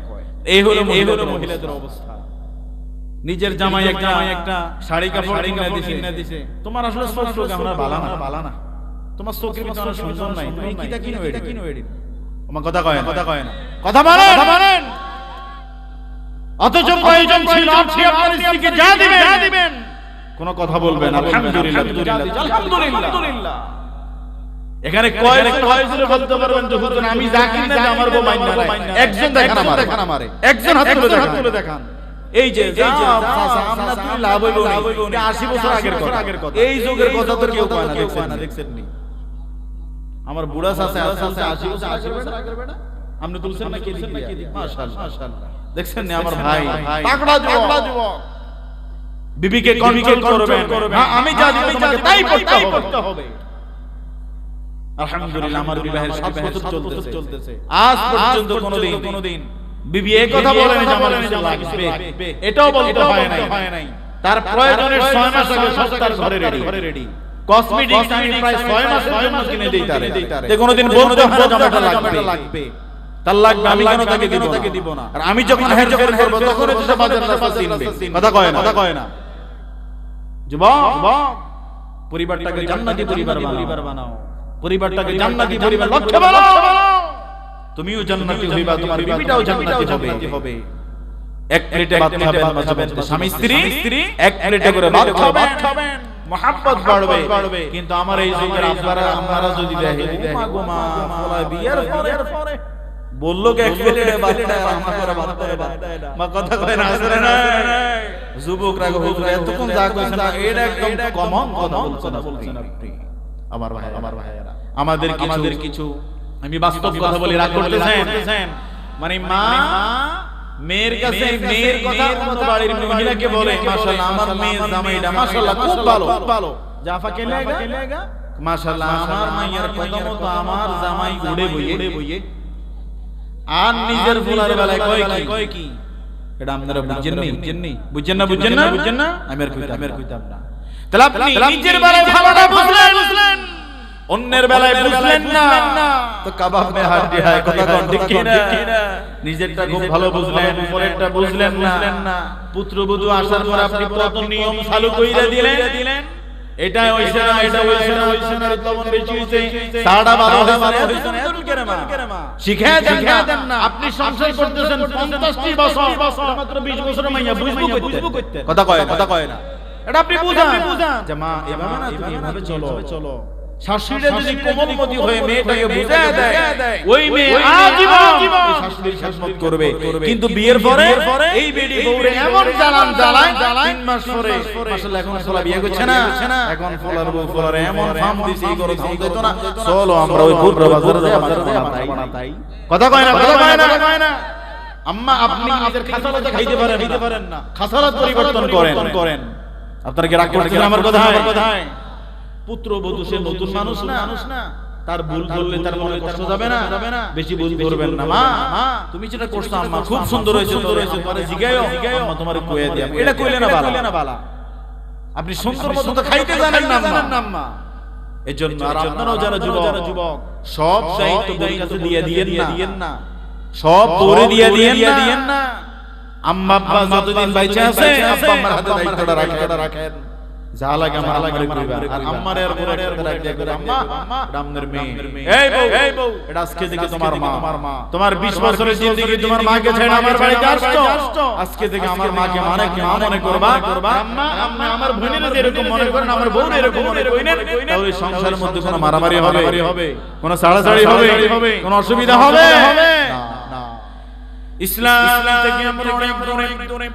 কয়। এই হলো মহিলাদের অবস্থা। নিজের জামাই একটা শাড়ি কাপড় কিনে দিছে, তোমার আসলে স্পষ্ট আমরা বালা না, তোমার চোখের ভিতরে সুন্দর নাই, তুমি কিটা কিনো এডি আমার কথা কয় না, কথা বলেন। অথচ প্রয়োজন ছিল আপনি আপনার স্ত্রীকে যা দিবেন কোন কথা বলবেন আলহামদুলিল্লাহ। এখানে কয় হয়েছিল বলতে পারবেন যে হুজুর আমি যা কিনে আমার বউ মাইনা না, একজন দেখান আমারে, একজন হাত তুলে দেখান। এই যে আমরা তুমি লাভ হইব না, 80 বছর আগের কথা, এই যুগের কথা তো কেউ কয় না, দেখছেন নি? আমার বুড়া চাচা 80 বছর আগের বেটা আপনি তুলছেন না, কে দিকে মাশাআল্লাহ দেখছেন না? আমার ভাই তাকড়া যুবক, বিবিকে কন্ট্রোল করবেন, হ্যাঁ আমি যা দিব তোমাকে তাই করতে হবে। আলহামদুলিল্লাহ আমার বিবাহের 7 বছর চলতেছে, আজ পর্যন্ত কোনোদিন বিবি এই কথা বলেন যে আমার কিছু লাগবে, এটাও বলতে হয় নাই। তার প্রয়োজনের 6 মাস আগে সস্তার ঘরে রেডি কসমেটিক্স আমি প্রায় 6 মাসের জন্য কিনে দেই তারে, তে কোনোদিন বলতে হয় জামাটা লাগবে, তার লাগবে, আমি কেন তাকে দিব না? আর আমি যখন হেরফের করব তখন তো সে বাজার রাস্তা চিনবে। কথা কয় না যুবক, পরিবারটাকে জান্নাতি পরিবার বানাও, পরিবারটাকে জান্নাতি পরিবার লক্ষ্য বানাও, তুমিও জান্নাতি হইবা, তোমার বিবিটাও জান্নাতি হবে। এক প্লেটে ভাত খাবেন স্বামী স্ত্রী, এক প্লেটে করে ভাত খাবেন, মহব্বত বাড়বে। কিন্তু আমার এই যুগের আপনারা যদি দেখেন মা ফলা বিয়ার পরে বললো কে এক প্লেটে ভাত আমার ভাত দেয় না, মা কথা কয় না আসলে না। যুবকরা হুজুর এতক্ষণ যা কইছেন এটা একদম কমন কথা বলছেন আপনি। আমার ভাইয়েরা আমাদের কিছু আমি বাস্তব কথা বলি, রাগ করতেছেন? মানে মা মেয়ের কাছে মেয়ের কথা অন্য বাড়ির মহিলাকে বলে মাশাআল্লাহ আমার মেয়ে জামাইটা মাশাআল্লাহ খুব ভালো, জাফা কে লাগা মাশাআল্লাহ আমার মাইয়ার কদম তো আমার জামাই উড়ে বইয়ে। আর নিজের ফুলার বেলায় কয় কি এটা আপনারা বুঝেন না আমি আর কইতাম না। তাহলে আপনি নিজের বেলায় ভালোটা বুঝলেন, অন্যের বেলায় বুঝলেন না, তো কাবাব মে হাড্ডি হয়, কথা কোন ঠিক কি না? নিজেরটা খুব ভালো বুঝলেন, পরেরটা বুঝলেন না। পুত্রবধূ আসার পর আপনি কত নিয়ম চালু কইরা দিলেন, এটা হইছে না, এটা হইছে না, হইছে না, লবণ বেশি হইছে, সাড়া ভালো হইছে না, এত কেরামা শিখায় দেন না। আপনি সংসার করতেছেন 50টি বছর, মাত্র 20 বছরের মাইয়া বুঝবো কইতে, কথা কয় না। এটা আপনি বুঝান যে মা এভাবে না, তুমি এভাবে চলো। শাশুড়িরা যদি কোমলমতি হয়ে মেয়েটাকে বুঝায় দেয়, ওই মেয়ে আজীবন শাশুড়ির খেদমত করবে। কিন্তু বিয়ের পরে এই বেডি বউরে এমন জ্বালায় 3 মাস পরে, মাশাআল্লাহ এখন ফলা বিয়ে করছে না, এখন ফলার বউ ফলারে এমন ফাম দিছে, এই করে ধাম দিত না। চলো আমরা ওই পুরো বাজারে যাই, বাজারে বানাই। কথা কয় না। আম্মা আপনি নিজের খাসালাতে খাইতে পারেন না, খাসালাত পরিবর্তন করেন। আপনারা কি রাগ করছেন আমার কথায়? পুত্রবধূ সে নতুন মানুষ না, তার ভুল করলে তার মনে কষ্ট যাবে না, বেশি ভুল করবেন না। মা তুমি যেটা করছো আম্মা খুব সুন্দর হয়েছে, তোমারে জিগায়ও আম্মা তোমারে কইয়া দিই, এটা কইলে না বালা। আপনি সুন্দর মতো তো খাইতে জানেন না আম্মা। এজন্য আর আপনারাও যারা যুবক, সব দায়িত্ব বউর কাছে দিয়ে দিয়েন না, সব বউরে দিয়ে দিয়েন না। আম্মা আব্বা যতদিন বাইচে আছে, আব্বা আম্মার হাতে দায়িত্বটা রাখেন। যা লাগে আমার পরিবার আর আম্মারে আর বড় একটা রাখতে করে, আম্মা রামনের মেয়ে, এই বউ এটা আজকে থেকে তোমার মা, তোমার 20 বছরের জিন্দেগি তোমার মাকে ছেড়ে আমার বাড়িতে আসছো, আজকে থেকে আমার মাকে মা মনে করবা। আম্মা আমার বোনের যেরকম মনে করেন, আমার বউর এরকম মনে করেন, তাহলে সংসারের মধ্যে কোনো মারামারি হবে, কোনো ছাড়াছাড়ি হবে, কোনো অসুবিধা হবে না। ইসলাম থেকে আমরা অনেক দূরে,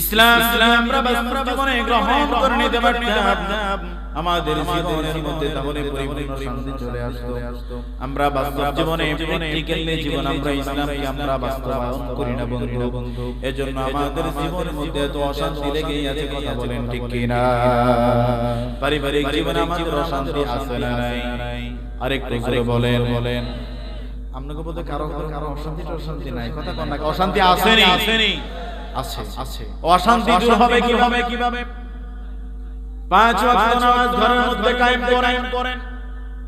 ইসলাম আমরা বাস্তব জীবনে গ্রহণ করে নিতে পারতাম, আমাদের জীবনের মধ্যে তাহলে পরিপূর্ণ শান্তি চলে আসতো। আমরা বাস্তব জীবনে প্র্যাকটিক্যালি জীবন আমরা ইসলামকে আমরা বাস্তবায়ন করি না বন্ধু। এজন্য আমাদের জীবনের মধ্যে এত অশান্তি লেগেই আছে, কথা বলেন ঠিক কি না? পারিবারিক জীবনে আমাদের অশান্তি আছে না নাই? আরেকটু জোরে বলেন। আপনাকে বলতে কারো অশান্তি নাই, কথা কোন না, অশান্তি আসেনি। আছে। অশান্তি দূর হবে কিভাবে? 5 ওয়াক্ত নামাজ ঘরের মধ্যে কায়েম করেন,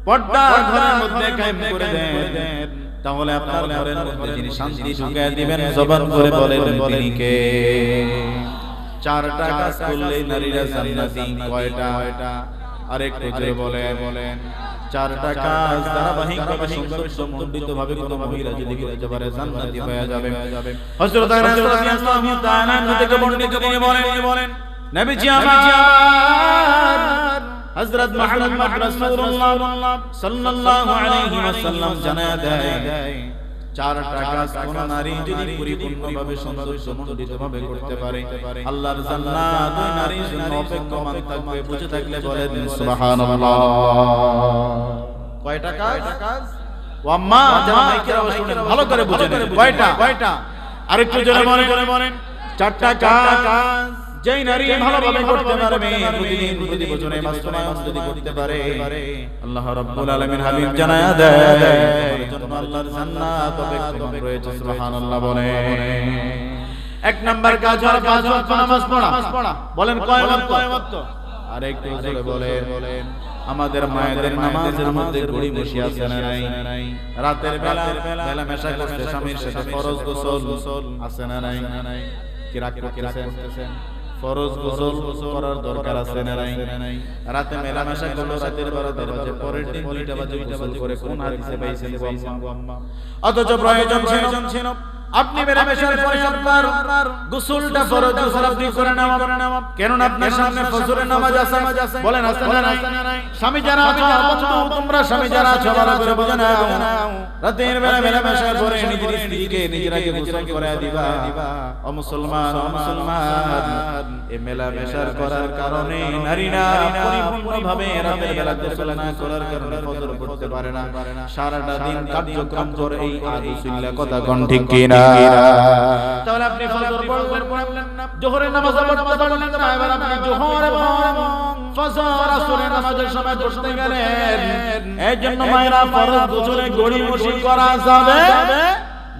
পর্দা ঘরের মধ্যে কায়েম করে দেন, তাহলে আপনার ঘরের মধ্যে যিনি শান্তি ঢুকায় দিবেন, জবান করে বলেন তিনি কে? 4টা কাজ করলে নারীরা জান্নাতি। কয়টা? আরেকটু জোরে বলেন। 4টা কাজ ধারাবাহিকভাবে সুন্দরভাবে কোন মহিলা যদি করতে পারে, জান্নাতি হয়ে যাবে। হযরত আয়েশা রাদিয়াল্লাহু তাআলা থেকে বর্ণিত তিনি বলেন, নবীজি আমার হযরত মুহাম্মদ রাসূলুল্লাহ সাল্লাল্লাহু আলাইহি ওয়াসাল্লাম জানায়া দেয়, 4টা কাজ কোন নারী যদি পরিপূর্ণভাবে সুন্দরভাবে করতে পারে, আল্লাহর জান্নাত ওই নারীর জন্য অপেক্ষমান থাকবে। বুঝে থাকলে বলেন সুবহানাল্লাহ। কয়টা কাজ? ও আম্মা যারা মাইকের আওয়াজ শুনেন ভালো করে বুঝেন, কয়টা? আরেকটু জোরে বলেন। 4টা কাজ যেই নারী ভালোভাবে করতে পারবে, প্রতিদিন বছরে বাস্তবায়ন যদি করতে পারে, আল্লাহ রাব্বুল আলামিন হাবিব জানায়া দেয় জন্য আল্লাহর জান্নাত অপেক্ষমান রয়েছে। সুবহানাল্লাহ বলেন। 1 নাম্বার কাজ হলো 5 ওয়াক্ত নামাজ পড়া। বলেন কয় ওয়াক্ত? আরেকটু জোরে বলেন। আমাদের মায়েদের নামাজের মধ্যে ঘড়ি বসে আছে না নাই? রাতের বেলা মেশা করতে স্বামীর সাথে ফরজ গোসল আছে না নাই? কি রাগ করতেছেন? ফরজ গোসল করার দরকার আছে না নাই? রাতে মেলামেশা করলো, রাতের 12 বাজে, পরের দিন 2টা বাজে গোসল করে, কোন হাদিসে পাইছেন গো আম্মা? অথচ প্রয়োজন ছিল আপনি মেলামেশার পরে আপনার গোসলটা ফরজ গোসল আপনি করে নেওয়া। কেন না আপনার সামনে ফজরের নামাজ আছে, বলেন আছে না নাই? স্বামী যারা আছো, তোমরা স্বামী যারা আছো ভালো করে বুঝে নাও, রাতের বেলা মেলামেশার পরে নিজের স্ত্রীকে নিজের আগে গোসল করায় দিবা। ও মুসলমান, এই মেলামেশার করার কারণে নারীরা পরিপূর্ণভাবে রাতের বেলা গোসল না করার কারণে ফজর পড়তে পারে না, সারাটা দিন কার্যক্রম করে। এই আদুসিল্লাহ কথা কোন ঠিক কি না? তাহলে আপনি ফজর পড়লেন না, যোহরের নামাজ পড়লেন না, এবার আপনি যোহর এবং ফজর আসরের নামাজের সময় পড়তে গেলেন। এইজন্য মায়েরা ফরজ গোসলে গড়ি বসি করা যাবে?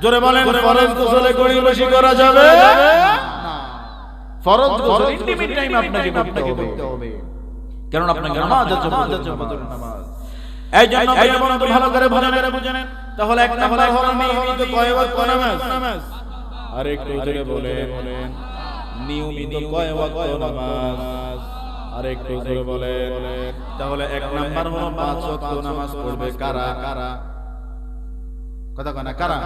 জোরে বলেন, ফরজ গোসলে গড়ি বসি করা যাবে না। ফরজ গোসল ইন্টিমেট টাইম আপনাকে করতে হবে, কারণ আপনাকে নামাজ আছে, ফজরের নামাজ। এইজন্য ভালো করে বুঝেন। তাহলে 1 নাম্বার হলো নিয়মিত কয় ওয়াক্ত নামাজ। আরেকটু জোরে বলেন, নিয়মিত কয় ওয়াক্ত নামাজ। আর একটু জোরে বলেন। তাহলে এক নাম্বার হলো 5 ওয়াক্ত নামাজ পড়বে কারা? কথা কয় না কারা?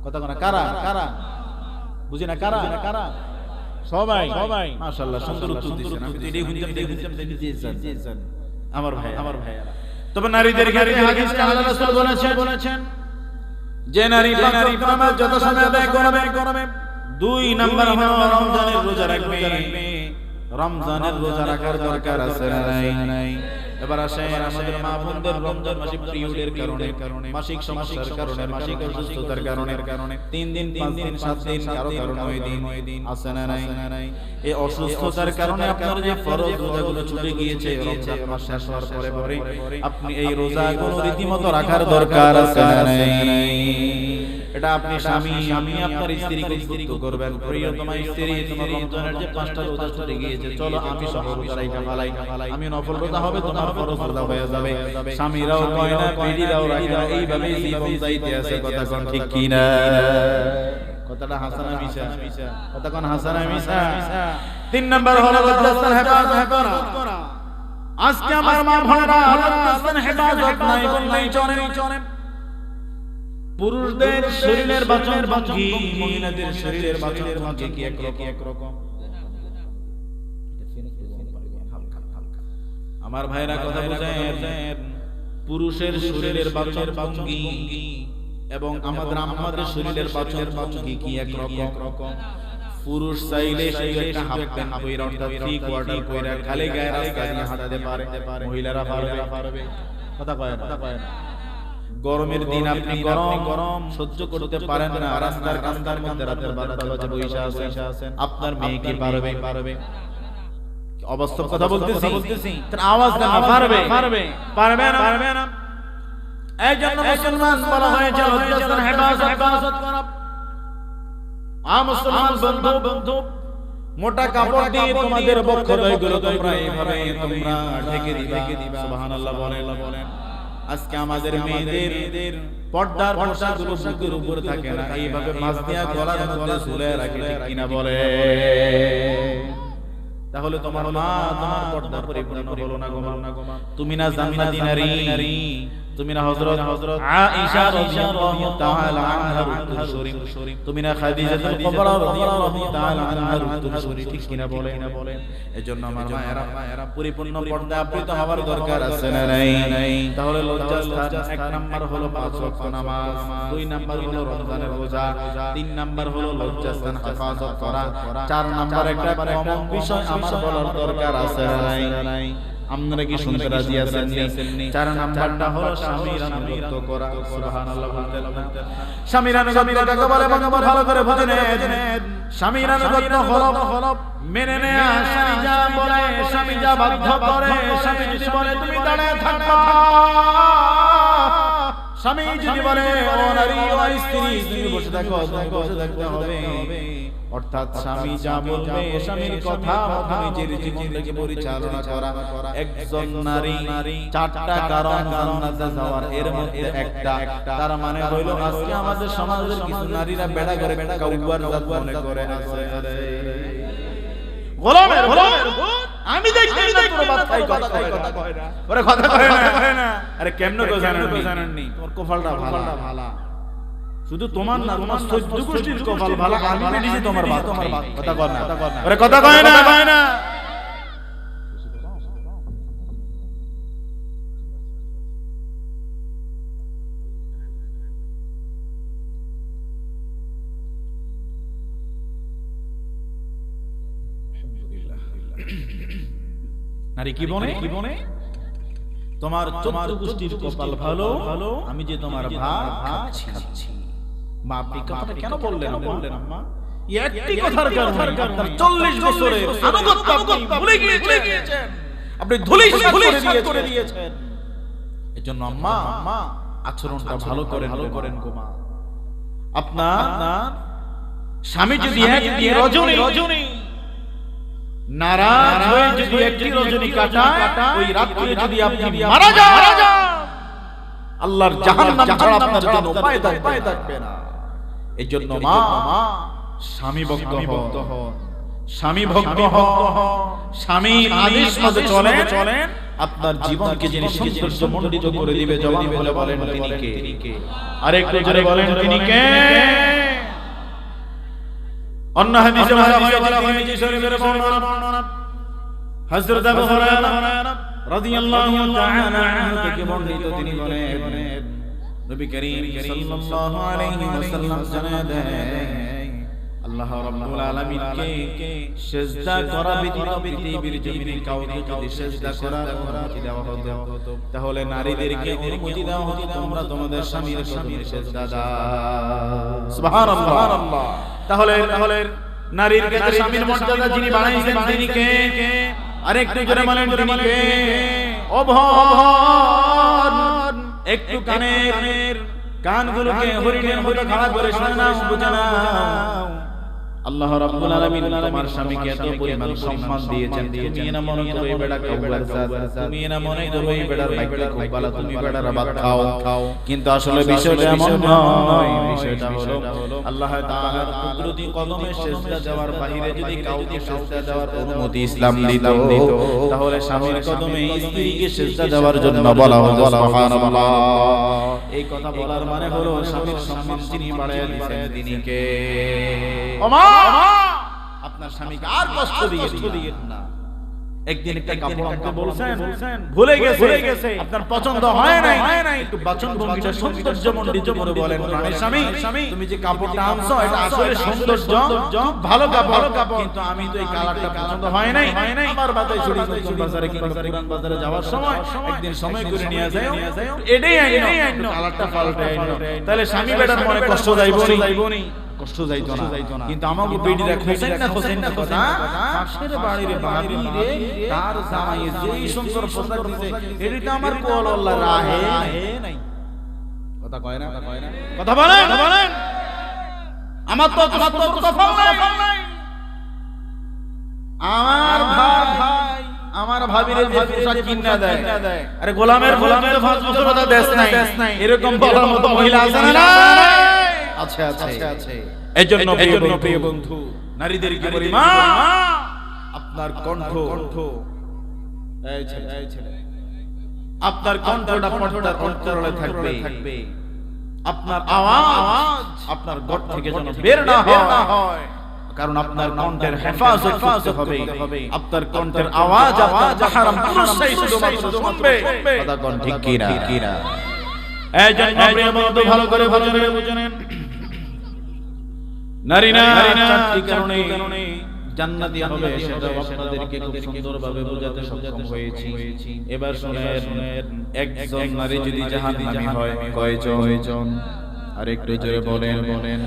কথা কয় না কারা? বুঝি না কারা? সবাই মাশাআল্লাহ সুন্দর উত্তর দিয়েছেন। আমি তো এটাই শুনতাম আমার ভাইয়ারা। তবে নারীদের ক্ষেত্রে হাদিসে আল্লাহ রাসূল বলেছেন যে নারী নামাজ যত সময় আদায় করবে 2 নাম্বার হলো রমজানের রোজা রাখবে। রমজানের রোজা রাখার দরকার আছে না নাই? এবার আসেন আমাদের মা বোনদের রমজান মাসে পিরিয়ডের কারণে মাসিক সমস্যার কারণে মাসিক অসুস্থতার কারণে 3 দিন 5 দিন 7 দিন কারো 9 দিন আছে না নাই? এই অসুস্থতার কারণে আপনার যে ফরজ রোজাগুলো ছুটে গিয়েছে রমজান মাস শেষ হওয়ার পরে আপনি এই রোজাগুলো রীতিমতো রাখার দরকার আছে না নাই? এটা আপনি স্বামী আপনার স্ত্রীকে উদ্বুদ্ধ করবেন, প্রিয়তমা স্ত্রী তোমার রমজানের যে 5টা রোজা ছুটে গিয়েছে চলো আমি সহ রোজা রাখা ফেলাই, আমি নফল রোজা হবে তোমার ফরজ রোজা হয়ে যাবে। স্বামীরাও কয় না বেডিরাও রাখে না, এইভাবে জীবন যাইতে আছে। কথা কোন ঠিক কি না? কথাটা হাসানা মিশা? কথা কোন হাসানা মিশা? 3 নাম্বার হলো লজ্জাস্থান হেফাজত করা। আজকে আমার মা বোনেরা লজ্জাস্থান হেফাজত নাই বললেই চলে। পুরুষদের শরীরের বাচন ভঙ্গি মহিলাদের শরীরের বাচন ভঙ্গি কি একরকম? আমার ভাইরা কথা বুঝেন, পুরুষের শরীরের বাচন ভঙ্গি এবং আমাদের শরীরের বাচন ভঙ্গি কি একরকম? পুরুষ চাইলে শুধু একটা হাফ প্যান্ট পরে অর্থাৎ 3 কোয়ার্টার পরে খালি গায়ে রাস্তা দিয়ে হাঁটতে পারে, মহিলারা পারবে? কথা কয় না? গরমের দিন আপনি গরম সহ্য করতে পারেন না, রাস্তার কান্দার মধ্যে রাতের 12টা বাজে বইসা আছেন, আপনার মেয়ে কি পারবে? অবাস্তব কথা বলতেছি, তার আওয়াজ না পারবে না। এই জন্য মুসলমান বলা হয়েছে লজ্জাস্থান হেফাজত করা। মুসলমান বন্ধু মোটা কাপড় দিয়ে তোমাদের বক্ষদ্বয়গুলো তোমরা এইভাবে ঢেকে দিবা। সুবহানাল্লাহ বলেন। আজকে আমাদের মেয়েদের পর্দার পোশাকগুলো বুকের উপর থাকে না, এইভাবে মাছ দিয়া গলার মধ্যে ঝুলে রাখে, ঠিক কিনা বলে? তাহলে তোমার মা তোমার পর্দা পরিপূর্ণ হলো না গোমা? তুমি না জান্নাতি নারী, তুমি না হযরত আয়েশা রাদিয়াল্লাহু তাআলা আনহার উত্তরসূরি, তুমি না খাদিজাতুল কুবরা রাদিয়াল্লাহু তাআলা আনহার উত্তরসূরি, ঠিক কিনা বলেন? এজন্য আমার মায়েরা পরিপূর্ণ পর্দা আবৃত হওয়ার দরকার আছে না নাই? তাহলে লজ্জাস্থান 1 নাম্বার হলো 5 ওয়াক্ত নামাজ, 2 নাম্বার হলো রমজানের রোজা, 3 নাম্বার হলো লজ্জাস্থান হেফাজত করা, 4 নাম্বার একটা কমন বিষয় আমার বলার দরকার আছে না নাই? আপনারা কি শুনতে রাজি আছেন? 4 নাম্বারটা হলো স্বামীর আনুগত্য করা। সুবহানাল্লাহ বলতে স্বামীর আনুগত্য কাকে বলে ভালো করে বুঝে নেন। স্বামীর আনুগত্য হলো মেনে নেয়া, স্বামী যা বলে, স্বামী যা বাধ্য করে, স্বামী যদি বলে তুমি দাঁড়িয়ে থাকবা, স্বামী যদি বলে ও নারী ও স্ত্রী তুমি বসে থাকো, বসে থাকতে হবে। অর্থাৎ স্বামী যা বলবে স্বামীর কথা মতো নিজের জীবনটাকে পরিচালনা করা। একজন নারী 4টা কারণ জান্নাতে যাওয়ার, এর মধ্যে একটা, তার মানে হইল আজকে আমাদের সমাজের কিছু নারীরা বেড়া করে কাউয়ার জাত মনে করে আছে। গোলামের আমি দেখি তোর বাচ্চাই কথা কয় না, ওরে কথা কয় না। আরে কেমনে কো জানেননি? তোর কপালটা ভালো, শুধু তোমার না, তোমার 14 গোষ্ঠীর কপাল ভালো। আমি বেরিয়েছি তোমার বাত, কথা কর না, ওরে কথা কয় না। নারী কি বনে? তোমার 14 গোষ্ঠীর কপাল ভালো, আমি যে তোমার ভাত খাচ্ছি। মা আপনি কথাটা কেন বললেন আম্মা? একটি কথার কারণে আপনার 40 বছরের আনুগত্য আপনি ভুলে গিয়েছেন, আপনি ধুলিসাৎ করে দিয়েছেন। এজন্য আম্মা আচরণটা ভালো করেন গো মা। আপনার স্বামী যদি একটি রজনী নারাজ হয়ে যদি একটি রজনী কাটায়, ওই রাতে যদি আপনি মারা যান, আল্লাহর জাহান্নাম ছাড়া আপনার জন্য উপায় থাকবে না। এজন্য মা স্বামী ভক্ত হন, স্বামী ভক্ত হন, স্বামীর আদেশ মতো চলেন, আপনার জীবনকে যিনি সৌন্দর্য মণ্ডিত করে দিবে, জবান বলে বলেন তিনি কে? আরেকটু জোরে বলেন তিনি কে? অন্য হাদিসে বলা হয়েছে, তিরমিজি শরীফের বর্ণনা, হযরত আবু হুরায়রা রাদিয়াল্লাহু তাআলা আনহু থেকে বর্ণিত, তিনি বলেন নবী করিম সাল্লাল্লাহু আলাইহি ওয়াসাল্লাম জানায় দেন, আল্লাহ রাব্বুল আলামিনকে সিজদা করা ব্যতীত পৃথিবীর জমিনে কাউকে যদি সিজদা করার অনুমতি দেওয়া হতো, তাহলে নারীদেরকে অনুমতি দেওয়া হতো তোমরা তোমাদের স্বামীর কদমে সিজদা দাও। সুবহানাল্লাহ। তাহলে নারীর কাছে স্বামীর মর্যাদা যিনি বাড়াইছেন তিনি কে? আরেকটু জোরে বলেন তিনি কে? ও ভন, একটু কানগুলোকে হরিণের মতো খাড়া করে শুনে নাও, বুঝে নাও। আল্লাহ রাব্বুল আলামিন তোমার স্বামীকে এত পরিমাণ সম্মান দিয়েছেন, তুমি না মনে করো এই বেটা কাউলার জাত, তুমি না মনে করো এই বেটার ভাগ্য খুব ভালো, তুমি বেটার ভাত খাও, কিন্তু আসলে বিষয়টা এমন নয়। বিষয়টা হলো আল্লাহ তাআলার কুদরতি কদমে সিজদা দেওয়ার বাইরে যদি কাউকে সিজদা দেওয়ার অনুমতি ইসলাম দিত, তাহলে স্বামীর কদমে স্ত্রীকে সিজদা দেওয়ার জন্য বলা হতো সুবহানাল্লাহ। এই কথা বলার মানে হলো স্বামীর সম্মান যিনি বাড়ায় দিয়েছেন তিনি কে? আপনার স্বামীকে আর কষ্ট দিয়েন না। একদিন একটা কাপড় আনতে বলছেন, ভুলে গেছে, আপনার পছন্দ হয় নাই, একটু বাচন ভঙ্গিটা সৌন্দর্যমণ্ডিত করে বলেন, প্রাণের স্বামী তুমি যে কাপড়টা আনছো এটা আসলে সৌন্দর্য, ভালো কাপড়, কিন্তু আমি তো এই কালারটা পছন্দ হয় নাই, আমার বাতায় ছড়ি নতুন বাজারে কিংবা পুরান বাজারে যাওয়ার সময় একদিন সময় করে নিয়ে যাও, এটাই আইনো, কালারটা পাল্টে আইনো, তাহলে স্বামী বেটার মনে কষ্ট যাইবনি? কষ্ট যাইতো না। কিন্তু আমাকে বেটিরা খোসেন না কথা, পাশের বাড়ির ভাবি রে তার জামাই যেই সুন্দর পোশাক দিছে, এটাতে আমার কোল আল্লাহ রাহে নাই। কথা কয় না? কথা বলেন। আমার তো কথা নাই। আমার ভাবিরে যে পোশাক কিনা দেয়, আরে গোলামের তো 5 বছর কথা দেশ নাই, এরকম বলার মতো মহিলা আছে না? আছে। এজন্য প্রিয় বন্ধু, নারীদেরকে বলি, মা আপনার কণ্ঠ, এই ছেলে আপনার কণ্ঠটা পর্দার অন্তরালে থাকবে, আপনার আওয়াজ আপনার ঘর থেকে যেন বের না হয়, কারণ আপনার কণ্ঠের হেফাজত করতে হবে। আপনার কণ্ঠের আওয়াজ আপনার মাহরাম পুরুষই শুধুমাত্র শুনবে। কথা কোন ঠিক কি না? এজন্য প্রিয় বন্ধু ভালো করে বুঝেন, নারী না চারটি কারণে জান্নাতি হবে, সেটা আপনাদেরকে খুব সুন্দরভাবে বোঝাতে সক্ষম হয়েছি। এবার শুনেন, একজন নারী যদি জাহান্নামী হয় কয়জন? আর একটু জোরে বলেন।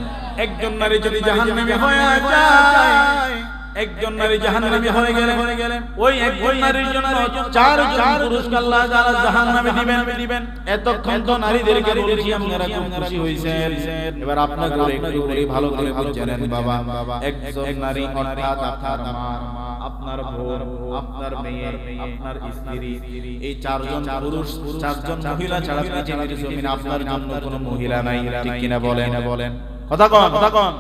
একজন নারী যদি জাহান্নামী হয়ে যায়, একজন নারী জাহান্নামী হয়ে গেলে ওই একজন নারীর জন্য 4জন পুরুষকে আল্লাহ তাআলা জাহান্নামে দিবেন। এতক্ষণ তো নারীদেরকে বলেছি আপনারা খুব খুশি হয়েছেন, এবার আপনাদের একটু ভালো করে বুঝেন বাবা। একজন নারী অর্থাৎ আপনার মা, আপনার বোন, আপনার মেয়ে, আপনার স্ত্রী, এই 4জন পুরুষ, 4জন মহিলা ছাড়া পৃথিবীর জমিনে আপনার জন্য কোনো মহিলা নাই, ঠিক কিনা বলেন? কথা কন।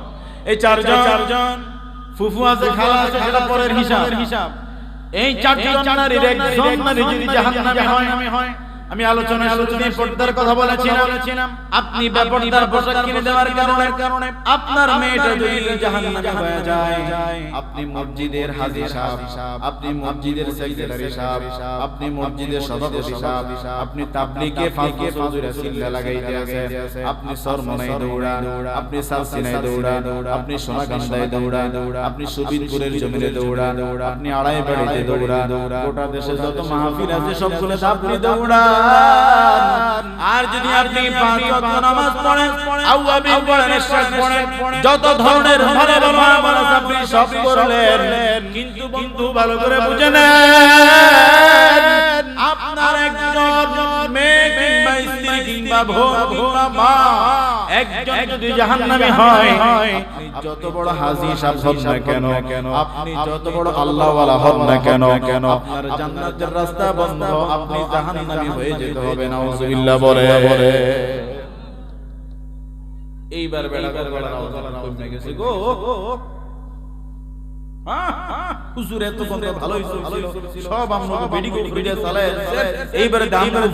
এই 4জন ফুফু আছে, খালা আছে, সেটা পরের হিসাব। এই 4জন নারীর একজন নারী যদি জাহান্নামী হয়, আমি আলোচনায় পর্দার কথা বলেছিলাম, আপনি বেপরদার পোশাক কিনে দেওয়ার কারণে আপনার মেয়েটা যদি জাহান্নামে হয়ে যায়, আপনি মসজিদের হাজী সাহেব, আপনি মসজিদের সেক্রেটারি সাহেব, আপনি মসজিদের সভাপতি সাহেব, আপনি তাবলীগে ফাঁকে হুজুরে সিল্লা লাগাইতে আছেন, আপনি সরমনায় দৌড়ান, আপনি সালসিনায় দৌড়ান, আপনি সোনাগান্ধায় দৌড়ান, আপনি সুবিদপুরের জমিনে দৌড়ান, আপনি আড়াই বাড়িতে দৌড়ান, গোটা দেশে যত মাহফিল আছে সবগুলোতে আপনি দৌড়ান। আর যদি আপনি 5 ওয়াক্ত নামাজ পড়েন, আওয়াবিন পড়েন, ইশরাক পড়েন, যত ধরনের ভালো আমল আপনি সব করলেন, কিন্তু বন্ধু ভালো করে বুঝে নেন, আপনার একজন মেয়ে কিংবা স্ত্রী কিংবা বোন কিংবা মা একজন যদি জাহান্নামী হয়, আপনি যত বড় হাজী সাহেব হন না কেন, আপনি যত বড় আল্লাহওয়ালা হন না কেন, আপনার জান্নাতের রাস্তা বন্ধ, আপনি জাহান্নামী হয়ে যেতে হবে। নাউজুবিল্লাহ বলে। এইবার বেড়া কমে গেছে গো। হুজুর এত বন্ধ ভালো হইছে সব আমরা বেডি করে ভিডিও চালায় এইবারে দাম করে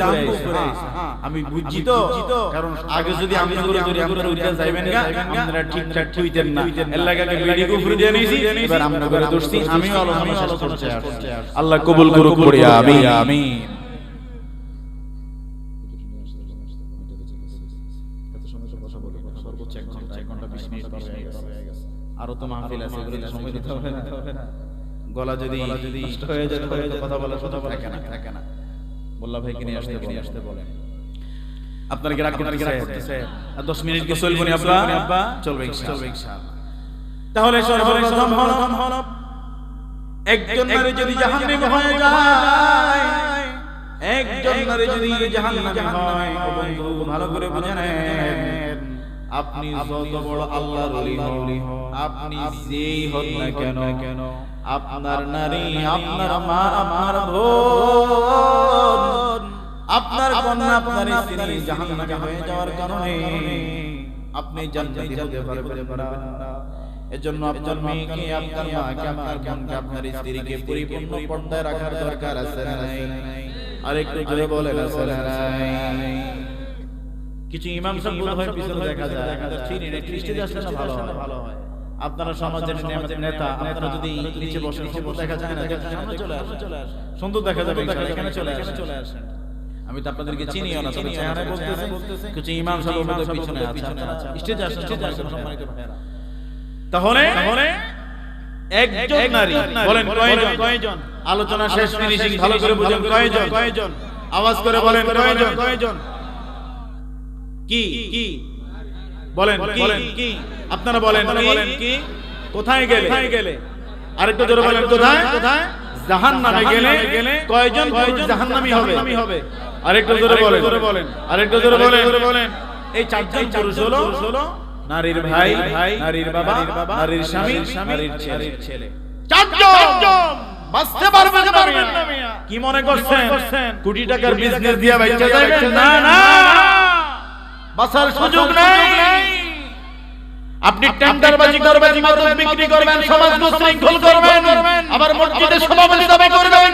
আমি বুঝছি তো কারণ আগে যদি আমি করে ধরি আমরা উঠে যাইবেন না আপনারা ঠিকঠাক হইতেন না এর লাগা বেডি করে ভিডিও নিয়েছি এবার আমরা করে দর্শি আমিও আলোচনা শেষ করতে আসছি আল্লাহ কবুল করুক পড়ে আমিন আমিন এত সময় তো কথা বলে সর্বোচ্চ 1 ঘন্টা 20 মিনিট পার হয়ে গেছে আরো তো মাহফিল আছে এগুলো সময় দিতে হবে না গলা যদি নষ্ট হয়ে যায় তাহলে তো কথা বলার কথা থাকে না মোল্লা ভাইকে নিয়ে আসতে বলেন আপনারা কি রাগ করতেছে আর 10 মিনিট কি চলবে না আব্বা চলবে ইনশাআল্লাহ তাহলে সর্বপ্রথম হলো একজন নারী যদি জাহান্নামী হয়ে যায় একজন নারী যদি জাহান্নামী হয় ও বন্ধু ভালো করে বুঝে নেন আপনি যত বড় আল্লাহর ওলি হন আপনি যেই হন না কেন আপনার নারী আপনার মা আমার বোন আপনার কন্যা আপনার স্ত্রী জাহান্নামে হয়ে যাওয়ার কারণে আপনি জান্নাতি হতে পারবেন না এজন্য আপনার মেয়েকে আপনার মাকে আপনার বোনকে আপনার স্ত্রীকে পরিপূর্ণ পর্দায় রাখার দরকার আছে না নাই আরেকটু জোরে বলেন আছে না নাই কিছু ইমাম সাহেব বলে হয় পিছনে দেখা যায় চিনি না খ্রিস্টান আসলে না ভালো হয় আপনারা সমাজের নেতা আপনারা যদি নিচে বসেন সুন্দর দেখা যায় না সামনে চলে আসেন সুন্দর দেখা যাবে এখানে চলে আসেন আমি তো আপনাদেরকে চিনিও না তবে চেহারা বলতেছে কিছু ইমাম সাহেব আমাদের পিছনে আছে স্টেজে আসেন সম্মানিত ভাইরা তাহলে একজন নারী বলেন কয়জন আলোচনা শেষ ফিনিশিং ভালো করে বুঝেন কয়জন আওয়াজ করে বলেন কয়জন কি বলেন কি আপনারা বলেন কি কোথায় গেলে আরেকটু জোরে বলেন কোথায় জাহান্নামে গেলে কয়জন জাহান্নামী হবে আরেকটু জোরে বলেন আরেকটু জোরে বলেন এই চারজন পুরুষ হলো নারীর ভাই নারীর বাবা নারীর স্বামী নারীর ছেলে চারজন বাঁচতে পারবেন না কি মনে করছেন কোটি টাকার বিজনেস দিয়া বাইচা যাবেন না বাঁচার সুযোগ নেই আপনি টেন্ডারবাজি করবেন মাদক বিক্রি করবেন সমাজ বিশৃঙ্খল করবেন আবার মসজিদে সভাপতি দাবি করবেন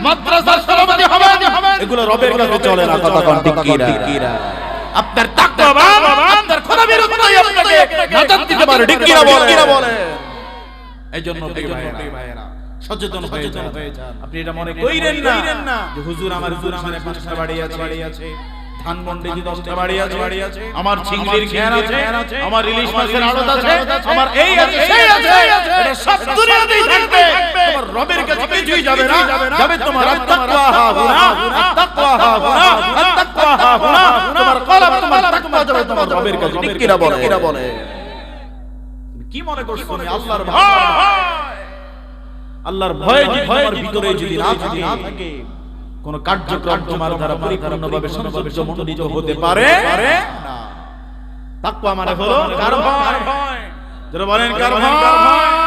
মাদ্রাসার সভাপতি হবেন এগুলো রবের কাছে চলে না কথা কোন ঠিক কিরা আপনার তাকওয়া আপনার খোদা বিরুদ্ধে আপনাকে নাজাত দিতে পারে ঠিক কিরা বলে এইজন্য প্রিয় ভাইরা সচেতন হয়ে যান আপনি এটা মনে কইরেন না যে হুজুর আমার 5টা বাড়ি আছে ধানমন্ডি 10টা বাড়ি আছে আমার চিংড়ির খেয়ার আছে আমার ইলিশ মাছের আড়ত আছে আমার এই আছে সেই আছে এটা সব দুনিয়াতেই থাকবে তোমার রবের কাছে কিছুই যাবে না যাবে তোমার তাকওয়া হাহুনা তাকওয়া হাহুনা তাকওয়া হাহুনা তোমার কলব তোমার তাকওয়া যাবে তোমার রবের কাছে ঠিক কিরা বলে কি মনে করছো তুমি আল্লাহর ভয় যদি তোমার ভিতরে যদি না থাকে কোন কার্যক্রম তোমার দ্বারা পরিপূর্ণভাবে সঞ্চালিত হতে পারে না তাকওয়া মানে হলো কার ভয় যারা বলেন কার ভয়